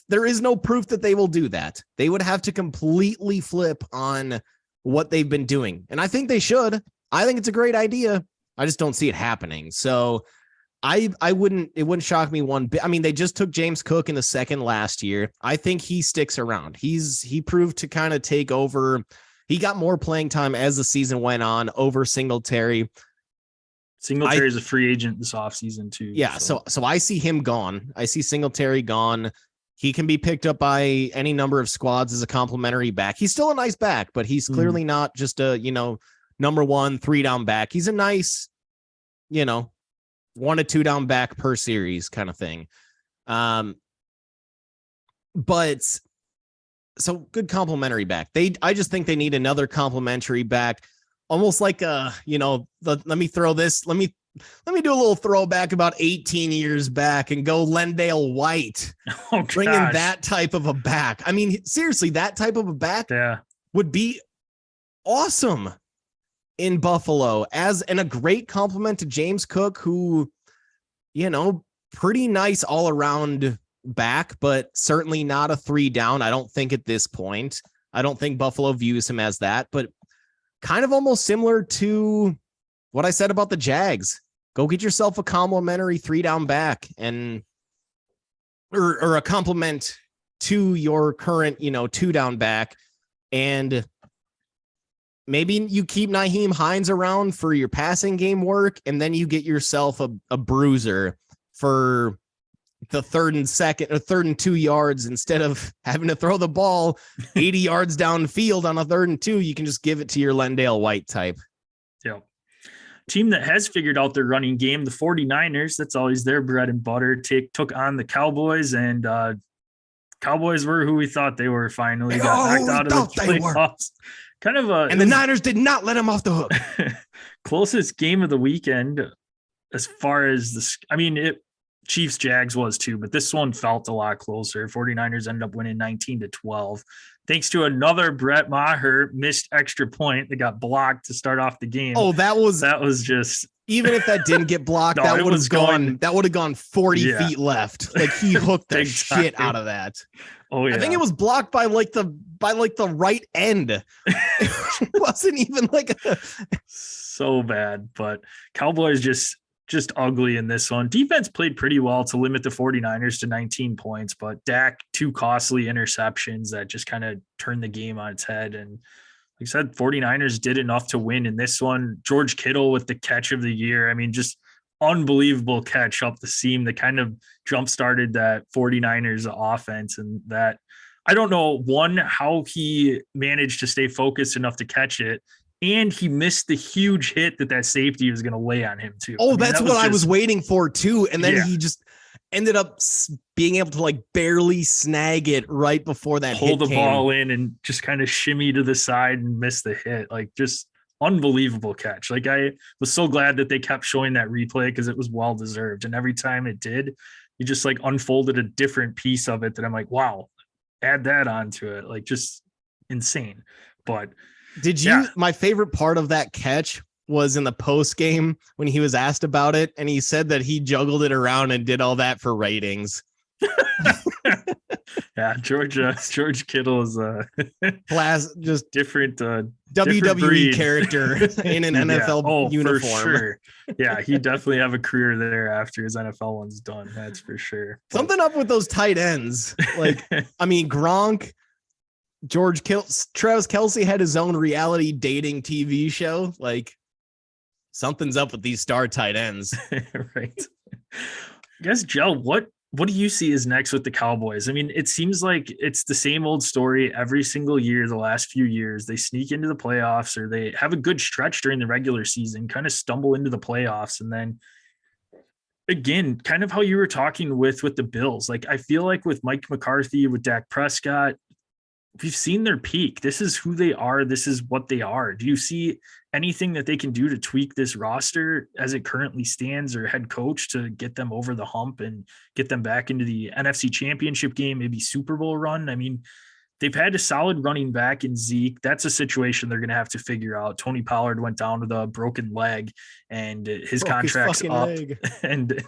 There is no proof that they will do that. They would have to completely flip on what they've been doing. And I think they should. I think it's a great idea. I just don't see it happening. So it wouldn't shock me one bit. I mean, they just took James Cook in the second last year. I think he sticks around. He proved to kind of take over. He got more playing time as the season went on over Singletary. Singletary is a free agent this offseason too. Yeah, so I see him gone. I see Singletary gone. He can be picked up by any number of squads as a complimentary back. He's still a nice back, but he's clearly not just a, number 1 3-down back. He's a nice, 1 to 2 down back per series kind of thing. But so good complimentary back. I just think they need another complimentary back. Almost like let me throw this. Let me do a little throwback about 18 years back and go Lendale White. Bring in that type of a back. I mean, seriously, that type of a back would be awesome in Buffalo and a great compliment to James Cook, who, pretty nice all around back, but certainly not a 3-down. I don't think at this point. I don't think Buffalo views him as that, but kind of almost similar to what I said about the Jags. Go get yourself a complimentary 3-down back or a compliment to your current, 2-down back. And maybe you keep Nyheim Hines around for your passing game work. And then you get yourself a bruiser for the 3rd and 2nd or 3rd and 2 yards. Instead of having to throw the ball 80 yards downfield on a 3rd and 2, you can just give it to your Lendale White type. Yeah. Team that has figured out their running game, the 49ers, that's always their bread and butter, took on the Cowboys, and Cowboys were who we thought they were. Finally got knocked out of the playoffs. And the Niners did not let them off the hook. Closest game of the weekend as far as Chiefs Jags was too, but this one felt a lot closer. 49ers ended up winning 19-12. Thanks to another Brett Maher missed extra point that got blocked to start off the game. Oh, that was just, even if that didn't get blocked, that would have gone 40 feet left. Like he hooked the shit out of that. Oh yeah. I think it was blocked by the right end. It wasn't even so bad, but Cowboys just ugly in this one. Defense played pretty well to limit the 49ers to 19 points, but Dak, 2 costly interceptions that just kind of turned the game on its head. And like I said, 49ers did enough to win in this one. George Kittle with the catch of the year. I mean, just unbelievable catch up the seam that kind of jump-started that 49ers offense. And that, I don't know, how he managed to stay focused enough to catch it. And he missed the huge hit that safety was going to lay on him too. Oh, that's what I was waiting for too. And then he just ended up being able to barely snag it right before that pull the ball in and just kind of shimmy to the side and miss the hit. Just unbelievable catch. I was so glad that they kept showing that replay because it was well deserved. And every time it did, he just unfolded a different piece of it that I'm like, wow, add that onto it. Just insane. But did you, my favorite part of that catch was in the post game when he was asked about it, and he said that he juggled it around and did all that for ratings. Yeah, George Kittle is class, just different WWE character in an NFL uniform. For sure. Yeah, he definitely have a career there after his NFL one's done. That's for sure. Something up with those tight ends. Like, I mean, Gronk, Travis Kelce had his own reality dating TV show. Like, something's up with these star tight ends. Right. I guess, Joe, what do you see is next with the Cowboys? I mean, it seems like it's the same old story every single year the last few years. They sneak into the playoffs, or they have a good stretch during the regular season, kind of stumble into the playoffs, and then again, kind of how you were talking with the Bills. Like, I feel like with Mike McCarthy, with Dak Prescott, we've seen their peak. This is who they are. This is what they are. Do you see anything that they can do to tweak this roster as it currently stands, or head coach to get them over the hump and get them back into the NFC Championship game, maybe Super Bowl run? I mean, they've had a solid running back in Zeke. That's a situation they're going to have to figure out. Tony Pollard went down with a broken leg, and his contract's up. And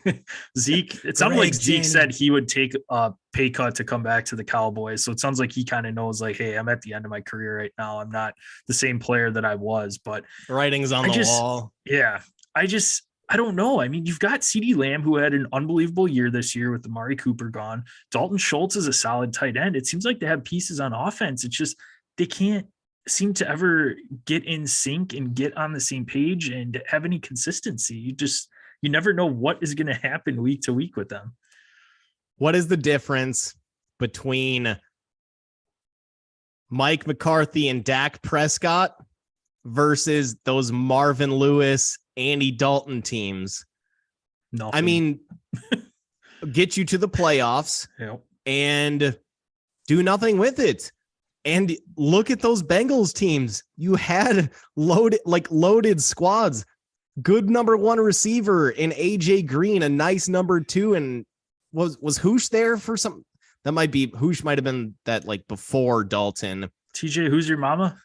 Zeke, it sounded like Zeke said he would take a pay cut to come back to the Cowboys. So it sounds like he kind of knows, like, hey, I'm at the end of my career right now. I'm not the same player that I was. But writing's on the wall. Yeah, I don't know. I mean, you've got CeeDee Lamb, who had an unbelievable year this year with Amari Cooper gone. Dalton Schultz is a solid tight end. It seems like they have pieces on offense. It's just they can't seem to ever get in sync and get on the same page and have any consistency. You never know what is going to happen week to week with them. What is the difference between Mike McCarthy and Dak Prescott versus those Marvin Lewis, Andy Dalton teams? Nothing. I mean, get you to the playoffs and do nothing with it. And look at those Bengals teams. You had loaded squads. Good number one receiver in AJ Green, a nice number two, and was Hoosh there for some? That might be Hoosh. Might have been that, like, before Dalton. TJ, who's your mama?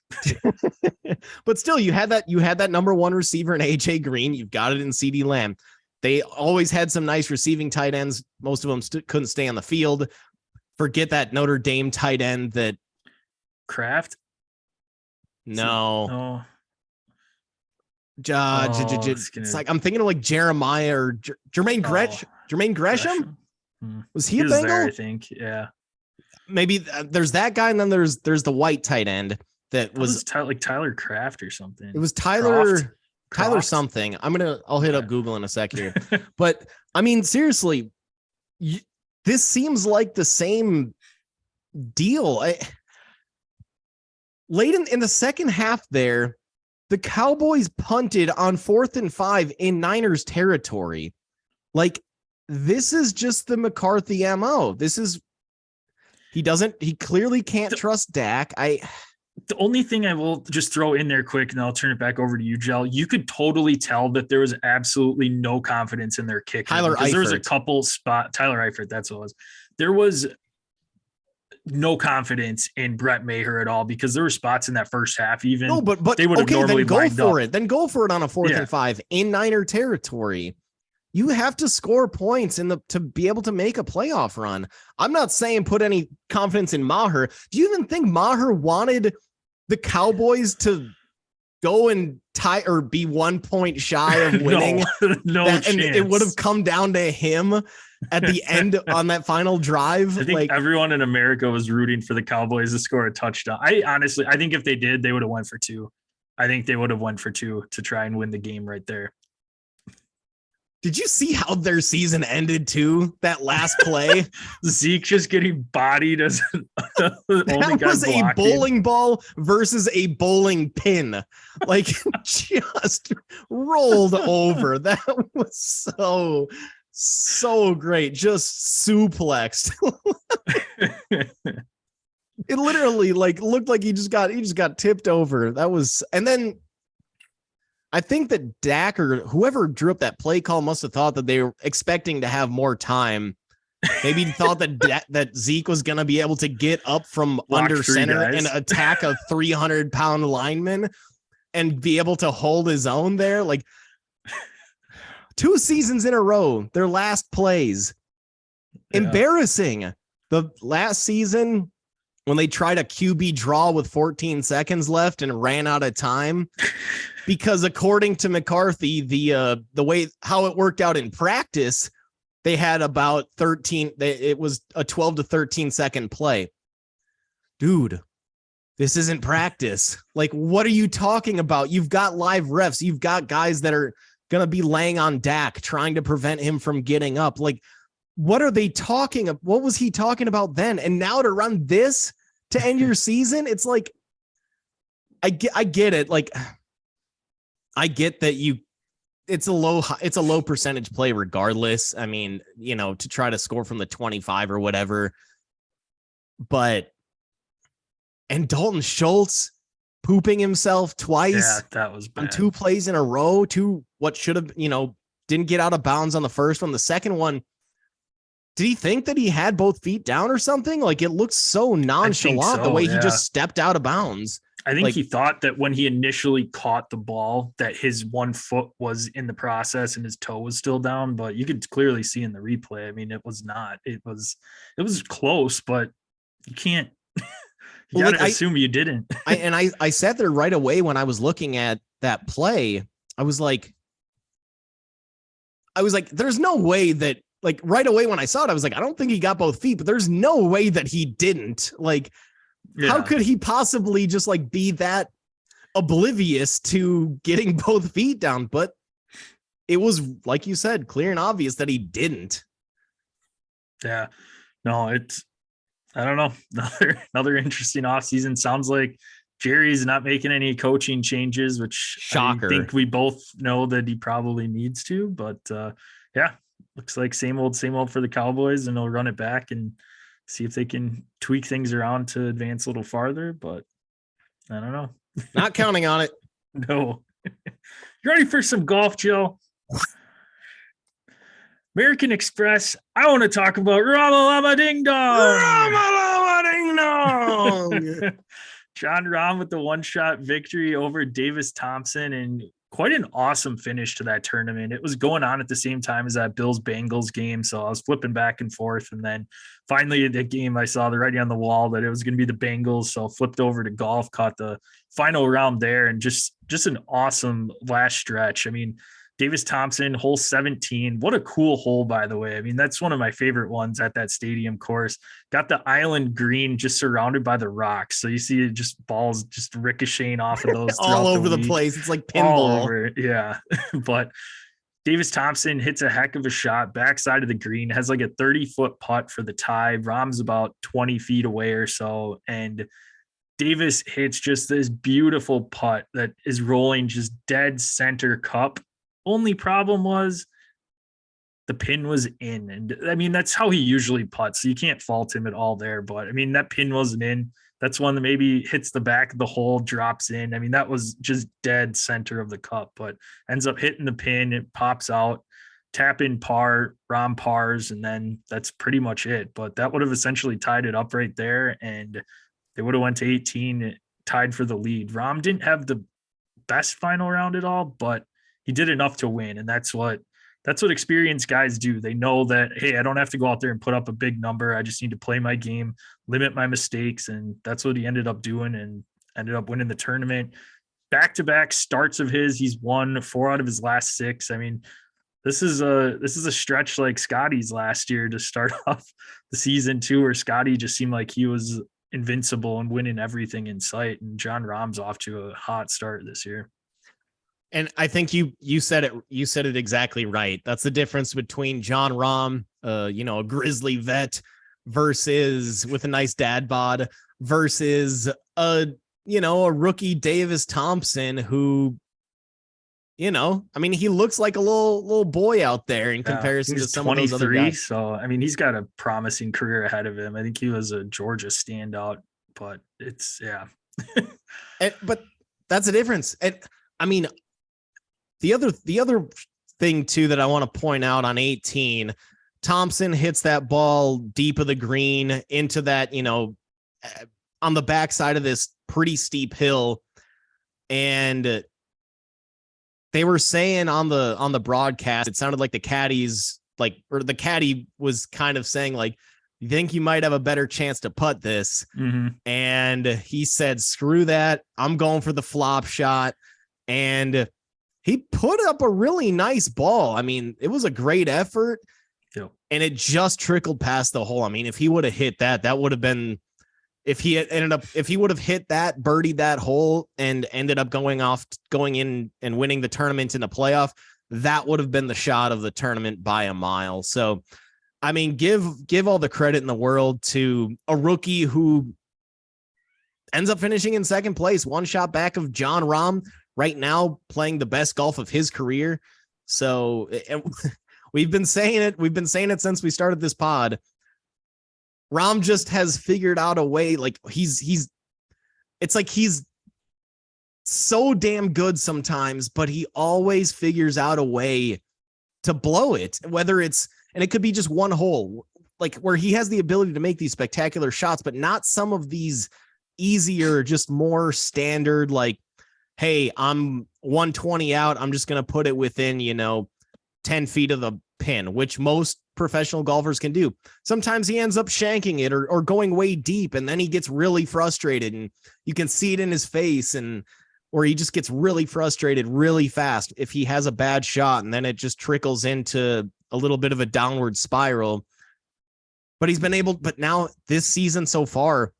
But still, you had that number one receiver in AJ Green. You've got it in CeeDee Lamb. They always had some nice receiving tight ends. Most of them couldn't stay on the field. Forget that Notre Dame tight end that Kraft. No. It's like I'm thinking of like Jeremiah or Jermaine Gresham. Was he a Bengal? There, I think. Yeah. Maybe there's that guy, and then there's the white tight end that was like Tyler Kraft or something. It was Tyler something. I'll hit up Google in a sec here. But I mean, seriously, this seems like the same deal. Late in the second half there, the Cowboys punted on 4th and 5 in Niners territory. Like, this is just the McCarthy MO. He clearly can't trust Dak. The only thing I will just throw in there quick, and I'll turn it back over to you, Jell. You could totally tell that there was absolutely no confidence in their kicker. Tyler Eifert. There was a couple Tyler Eifert, that's what it was. There was no confidence in Brett Maher at all, because there were spots in that first half even. No, but they would have normally then go for it. Then go for it on a 4th and 5 in Niner territory. You have to score points to be able to make a playoff run. I'm not saying put any confidence in Maher. Do you even think Maher wanted the Cowboys to go and tie or be 1 point shy of winning? No chance. And it would have come down to him at the end on that final drive. I think everyone in America was rooting for the Cowboys to score a touchdown. I think if they did, they would have went for 2. I think they would have went for 2 to try and win the game right there. Did you see how their season ended too? That last play, Zeke just getting bodied as that was a bowling ball versus a bowling pin, like just rolled over. That was so great, just suplexed. It literally looked like he just got tipped over. That was, and then I think that Dak or whoever drew up that play call must have thought that they were expecting to have more time. Maybe thought that Zeke was going to be able to get up from under center and attack a 300-pound lineman. and be able to hold his own there. Like 2 seasons in a row, their last plays. Yeah. Embarrassing. The last season when they tried a QB draw with 14 seconds left and ran out of time because according to McCarthy, the way how it worked out in practice, they had about 13. It was a 12 to 13 second play. Dude, this isn't practice. Like, what are you talking about? You've got live refs. You've got guys that are going to be laying on Dak, trying to prevent him from getting up. Like, what are they talking about? What was he talking about then? And now to run this to end your season, it's like, I get it. Like, I get that it's a low percentage play regardless. I mean, you know, to try to score from the 25 or whatever, and Dalton Schultz pooping himself twice. Yeah, that was bad. On 2 plays in a row, what should have, you know, didn't get out of bounds on the first one. The second one, did he think that he had both feet down or something? Like, it looks so nonchalant the way he just stepped out of bounds. I think he thought that when he initially caught the ball that his 1 foot was in the process and his toe was still down, but you could clearly see in the replay. I mean, it was not. It was close, but you can't. You gotta assume you didn't. I sat there right away when I was looking at that play. I was like, there's no way that, like, right away when I saw it, I was like, I don't think he got both feet, but there's no way that he didn't. Like, how could he possibly just like be that oblivious to getting both feet down? But it was, like you said, clear and obvious that he didn't. Yeah. No, I don't know. Another interesting offseason. Sounds like Jerry's not making any coaching changes, which shocker. I think we both know that he probably needs to, but yeah, looks like same old for the Cowboys, and they'll run it back and see if they can tweak things around to advance a little farther, but I don't know. Not counting on it. No. You ready for some golf, Joe? American Express, I want to talk about RAHM-A-LLAMA-DING-DONG. RAHM-A-LLAMA-DING-DONG. John Rahm with the 1-shot victory over Davis Thompson, and quite an awesome finish to that tournament. It was going on at the same time as that Bills-Bengals game, so I was flipping back and forth, and then finally at the game I saw the writing on the wall that it was going to be the Bengals, so I flipped over to golf, caught the final round there, and just an awesome last stretch. I mean, Davis Thompson, hole 17. What a cool hole, by the way. I mean, that's one of my favorite ones at that stadium course. Got the island green just surrounded by the rocks. So you see it just balls just ricocheting off of those all over the place. It's like pinball. All over. Yeah. But Davis Thompson hits a heck of a shot backside of the green, has like a 30-foot putt for the tie. Rahm's about 20 feet away or so. And Davis hits just this beautiful putt that is rolling just dead center cup. Only problem was the pin was in. And I mean, that's how he usually putts. So you can't fault him at all there. But I mean, that pin wasn't in. That's one that maybe hits the back of the hole, drops in. I mean, that was just dead center of the cup, but ends up hitting the pin. It pops out, tap in par, Rahm pars, and then that's pretty much it. But that would have essentially tied it up right there. And they would have went to 18, tied for the lead. Rahm didn't have the best final round at all, but he did enough to win. And that's what experienced guys do. They know that, hey, I don't have to go out there and put up a big number. I just need to play my game, limit my mistakes. And that's what he ended up doing and ended up winning the tournament. Back-to-back starts of his, he's won 4 out of his last 6. I mean, this is a stretch like Scotty's last year to start off the season too, where Scotty just seemed like he was invincible and winning everything in sight. And John Rahm's off to a hot start this year. And I think you said it exactly right. That's the difference between John Rahm, a grizzly vet, versus with a nice dad bod, versus a rookie Davis Thompson who, he looks like a little boy out there in comparison to some of those other guys. So I mean, he's got a promising career ahead of him. I think he was a Georgia standout, but but that's the difference. And I mean, the other thing too that I want to point out on 18, Thompson hits that ball deep of the green into that, on the backside of this pretty steep hill. And they were saying on the broadcast, it sounded like the caddies, or the caddy was kind of saying, like, you think you might have a better chance to putt this. Mm-hmm. And he said, screw that. I'm going for the flop shot. And he put up a really nice ball. I mean, it was a great effort. Yep. And it just trickled past the hole. I mean, if he would have hit that, that would have been, if he would have hit that, birdied that hole and ended up going in and winning the tournament in the playoff, that would have been the shot of the tournament by a mile. So, I mean, give all the credit in the world to a rookie who ends up finishing in second place, one shot back of Jon Rahm, right now playing the best golf of his career. So we've been saying it since we started this pod. Rahm just has figured out a way. Like it's like he's so damn good sometimes, but he always figures out a way to blow it, whether it's, and it could be just one hole, like where he has the ability to make these spectacular shots, but not some of these easier, just more standard, like, hey, I'm 120 out, I'm just going to put it within, 10 feet of the pin, which most professional golfers can do. Sometimes he ends up shanking it or going way deep, and then he gets really frustrated, and you can see it in his face, or he just gets really frustrated really fast if he has a bad shot, and then it just trickles into a little bit of a downward spiral. But but now this season so far,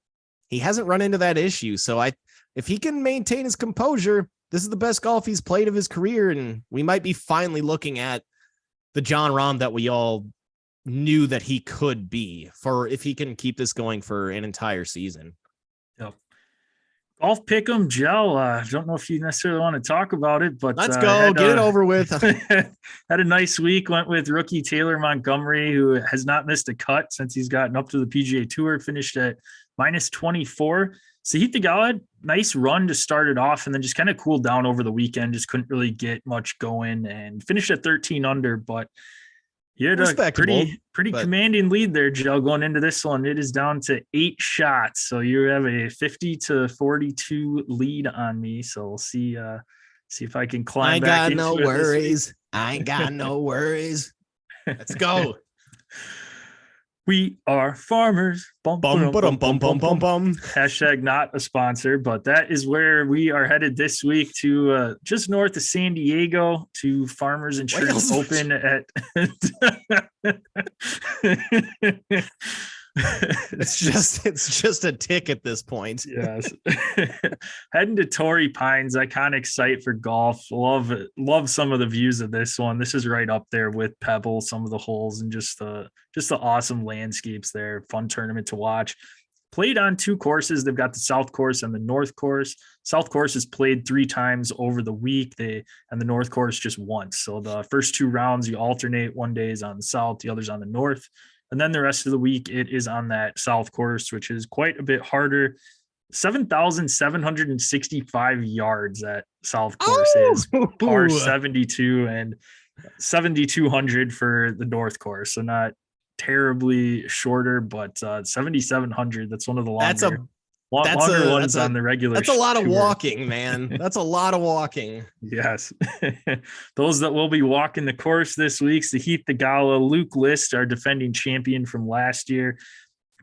he hasn't run into that issue. So if he can maintain his composure, this is the best golf he's played of his career, and we might be finally looking at the Jon Rahm that we all knew that he could be, for if he can keep this going for an entire season. Yep. Golf pick'em, Gel. I don't know if you necessarily want to talk about it, but let's go get it over with. Had a nice week. Went with rookie Taylor Montgomery, who has not missed a cut since he's gotten up to the PGA Tour. Finished at -24. Sahith Theegala, nice run to start it off, and then just kind of cooled down over the weekend. Just couldn't really get much going, and finished at 13 under. But he had a pretty commanding lead there, Joe, going into this one. It is down to 8 shots. So you have a 50-42 lead on me. So we'll see if I can climb back into it. I ain't got no worries. Let's go. We are farmers. Bum, bum, bum, bum, bum, bum, bum. Hashtag not a sponsor, but that is where we are headed this week, to just north of San Diego, to Farmers Insurance Open at it's just a tick at this point. Yes. Heading to Torrey Pines, iconic site for golf. Love some of the views of this one. This is right up there with Pebble, some of the holes, and just the awesome landscapes there. Fun tournament to watch. Played on 2 courses. They've got the South Course and the North Course. South Course is played 3 times over the week. And the North Course just once. So the first 2 rounds you alternate. One day is on the South, the other's on the North. And then the rest of the week, it is on that South Course, which is quite a bit harder. 7,765 yards at South Course is par 72, and 7,200 for the North Course. So not terribly shorter, but 7,700. That's one of the longer ones on the regular. That's a lot of walking, man. That's a lot of walking. Yes. Those that will be walking the course this week: Sahith Theegala, Luke List, our defending champion from last year,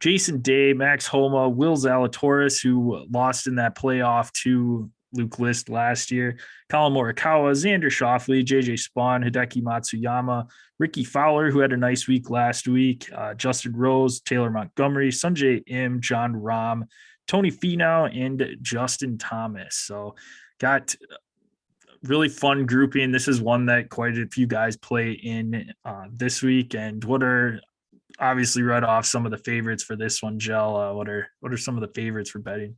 Jason Day, Max Homa, Will Zalatoris, who lost in that playoff to Luke List last year, Colin Morikawa, Xander Schauffele, JJ Spawn, Hideki Matsuyama, Ricky Fowler, who had a nice week last week, Justin Rose, Taylor Montgomery, Sungjae Im, Jon Rahm, Tony Finau, and Justin Thomas. So got really fun grouping. This is one that quite a few guys play in this week. And what are, obviously read off some of the favorites for this one, Gel. What are some of the favorites for betting?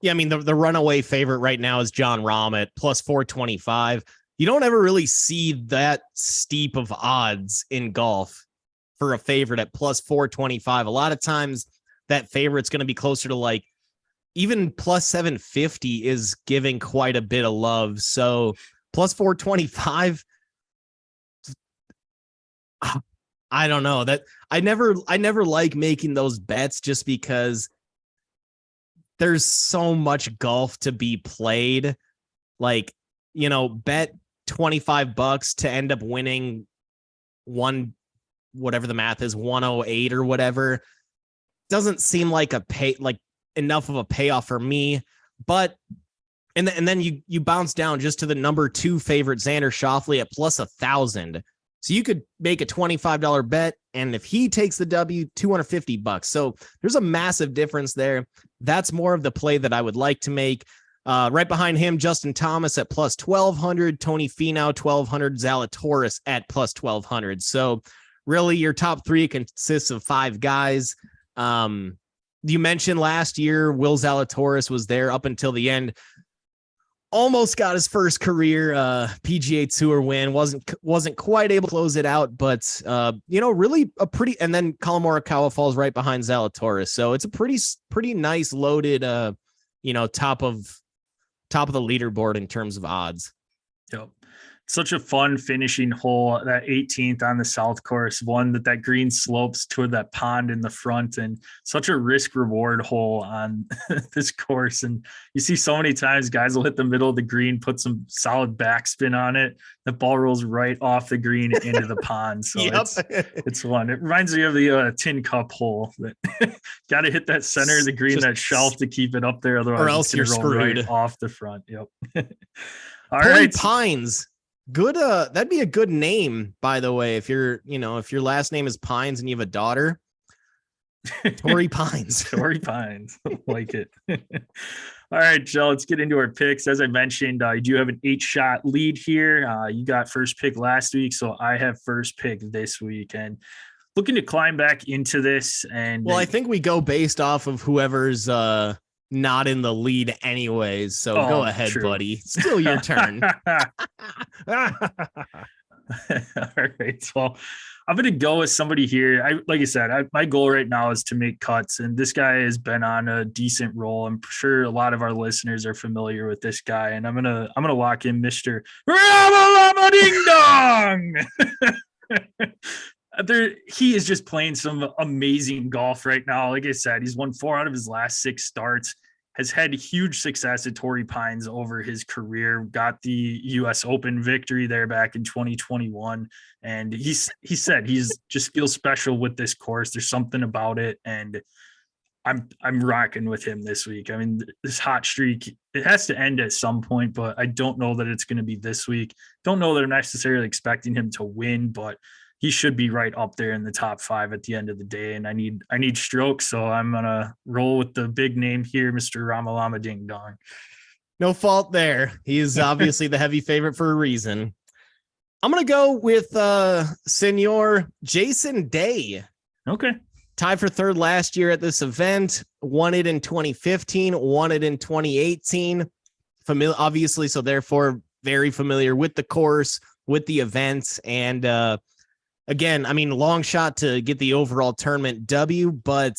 Yeah, I mean, the runaway favorite right now is Jon Rahm at +425. You don't ever really see that steep of odds in golf for a favorite at +425. A lot of times that favorite's going to be closer to like even +750 is giving quite a bit of love. So +425, I don't know, that I never like making those bets just because there's so much golf to be played like, bet $25 to end up winning whatever the math is, 108 or whatever. Doesn't seem like enough of a payoff for me. But and then you bounce down just to the number 2 favorite, Xander Schauffele, at plus 1,000. So you could make a $25 bet, and if he takes the W, $250. So there's a massive difference there. That's more of the play that I would like to make. Right behind him, Justin Thomas at plus 1,200, Tony Finau 1,200, Zalatoris at plus 1,200. So really, your top 3 consists of 5 guys. You mentioned last year, Will Zalatoris was there up until the end. Almost got his first career PGA Tour win. Wasn't quite able to close it out, but really a pretty. And then Collin Morikawa falls right behind Zalatoris, so it's a pretty nice loaded, top of the leaderboard in terms of odds. Yep. Such a fun finishing hole, that 18th on the South Course, one that green slopes toward that pond in the front, and such a risk reward hole on this course. And you see so many times guys will hit the middle of the green, put some solid backspin on it. The ball rolls right off the green into the pond. So it's fun. It reminds me of the tin cup hole that got to hit that center of the green, that shelf to keep it up there. Otherwise, or else you're screwed right off the front. Yep. All Torrey right. Pines. Good. That'd be a good name, by the way. If your last name is Pines and you have a daughter, Torrey Pines. Torrey Pines. Like it. All right, Joe, let's get into our picks. As I mentioned, you do have an 8-shot lead here. You got first pick last week, so I have first pick this week, and looking to climb back into this. And I think we go based off of whoever's not in the lead anyways, so go ahead, true. Buddy. Still your turn. All right, so I'm going to go with somebody here. Like I said, my goal right now is to make cuts, and this guy has been on a decent roll. I'm sure a lot of our listeners are familiar with this guy, and I'm gonna lock in Mr. RAHM-A-LLAMA-DING-DONG. He is just playing some amazing golf right now. Like I said, he's won 4 out of his last 6 starts, has had huge success at Torrey Pines over his career, got the US Open victory there back in 2021. And he said he's just feels special with this course. There's something about it. And I'm rocking with him this week. I mean, this hot streak, it has to end at some point, but I don't know that it's going to be this week. Don't know that I'm necessarily expecting him to win, but he should be right up there in the top 5 at the end of the day. And I need strokes. So I'm going to roll with the big name here, Mr. RAHM-A-LLAMA-DING-DONG. No fault there. He's obviously the heavy favorite for a reason. I'm going to go with Senor Jason Day. Okay. Tied for 3rd last year at this event, won it in 2015, won it in 2018. Obviously, so therefore very familiar with the course, with the events. And again, I mean, long shot to get the overall tournament W, but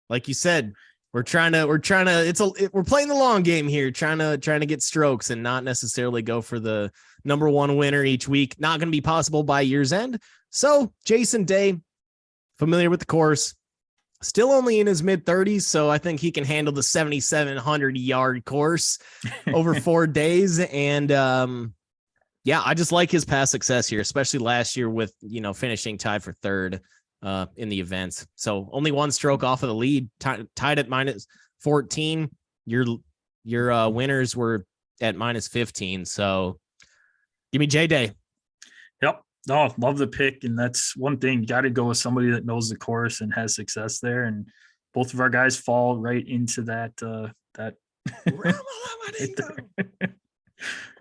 like you said, we're playing the long game here, trying to get strokes and not necessarily go for the number 1 winner each week. Not going to be possible by year's end. So Jason Day, familiar with the course, still only in his mid-30s, so I think he can handle the 7,700-yard course over 4 days. And yeah, I just like his past success here, especially last year with finishing tied for 3rd in the events. So only 1 stroke off of the lead, tied at minus 14. Your winners were at minus 15. So give me J Day. Yep. No, love the pick. And that's one thing. You got to go with somebody that knows the course and has success there. And both of our guys fall right into that.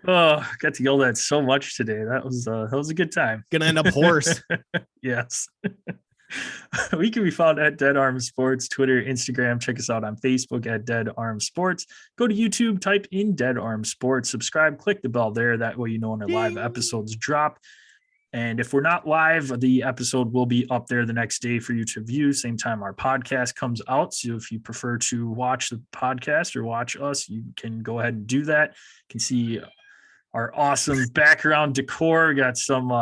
Oh, I got to yell that so much today. That was a good time. Gonna end up hoarse. Yes. We can be found at Dead Arm Sports, Twitter, Instagram. Check us out on Facebook at Dead Arm Sports. Go to YouTube, type in Dead Arm Sports, subscribe, click the bell there. That way you know when our live episodes drop. And if we're not live, the episode will be up there the next day for you to view. Same time our podcast comes out. So if you prefer to watch the podcast or watch us, you can go ahead and do that. You can see our awesome background decor. We got some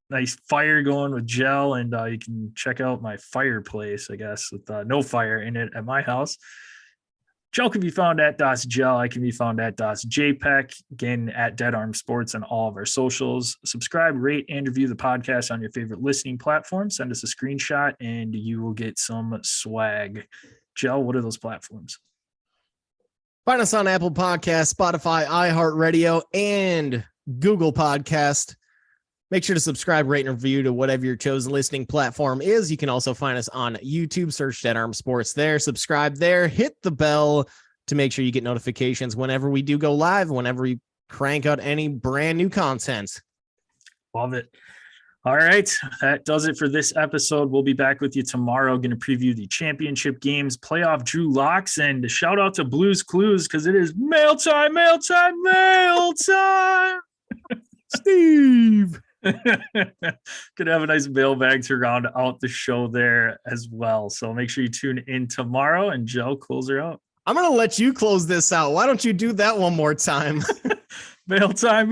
nice fire going with gel, and you can check out my fireplace, I guess, with no fire in it at my house. Joe can be found at DosGel. I can be found at DosJPEG. Again, at Dead Arm Sports on all of our socials. Subscribe, rate, and review the podcast on your favorite listening platform. Send us a screenshot, and you will get some swag. Joe, what are those platforms? Find us on Apple Podcasts, Spotify, iHeartRadio, and Google Podcast. Make sure to subscribe, rate, and review to whatever your chosen listening platform is. You can also find us on YouTube. Search Dead Arm Sports there. Subscribe there. Hit the bell to make sure you get notifications whenever we do go live, whenever we crank out any brand new content. Love it. All right. That does it for this episode. We'll be back with you tomorrow. Going to preview the championship games, playoff Drew locks, and shout out to Blues Clues because it is mail time. Steve. Could have a nice mailbag to round out the show there as well. So make sure you tune in tomorrow, and Joe, close her out. I'm going to let you close this out. Why don't you do that one more time? Mail time.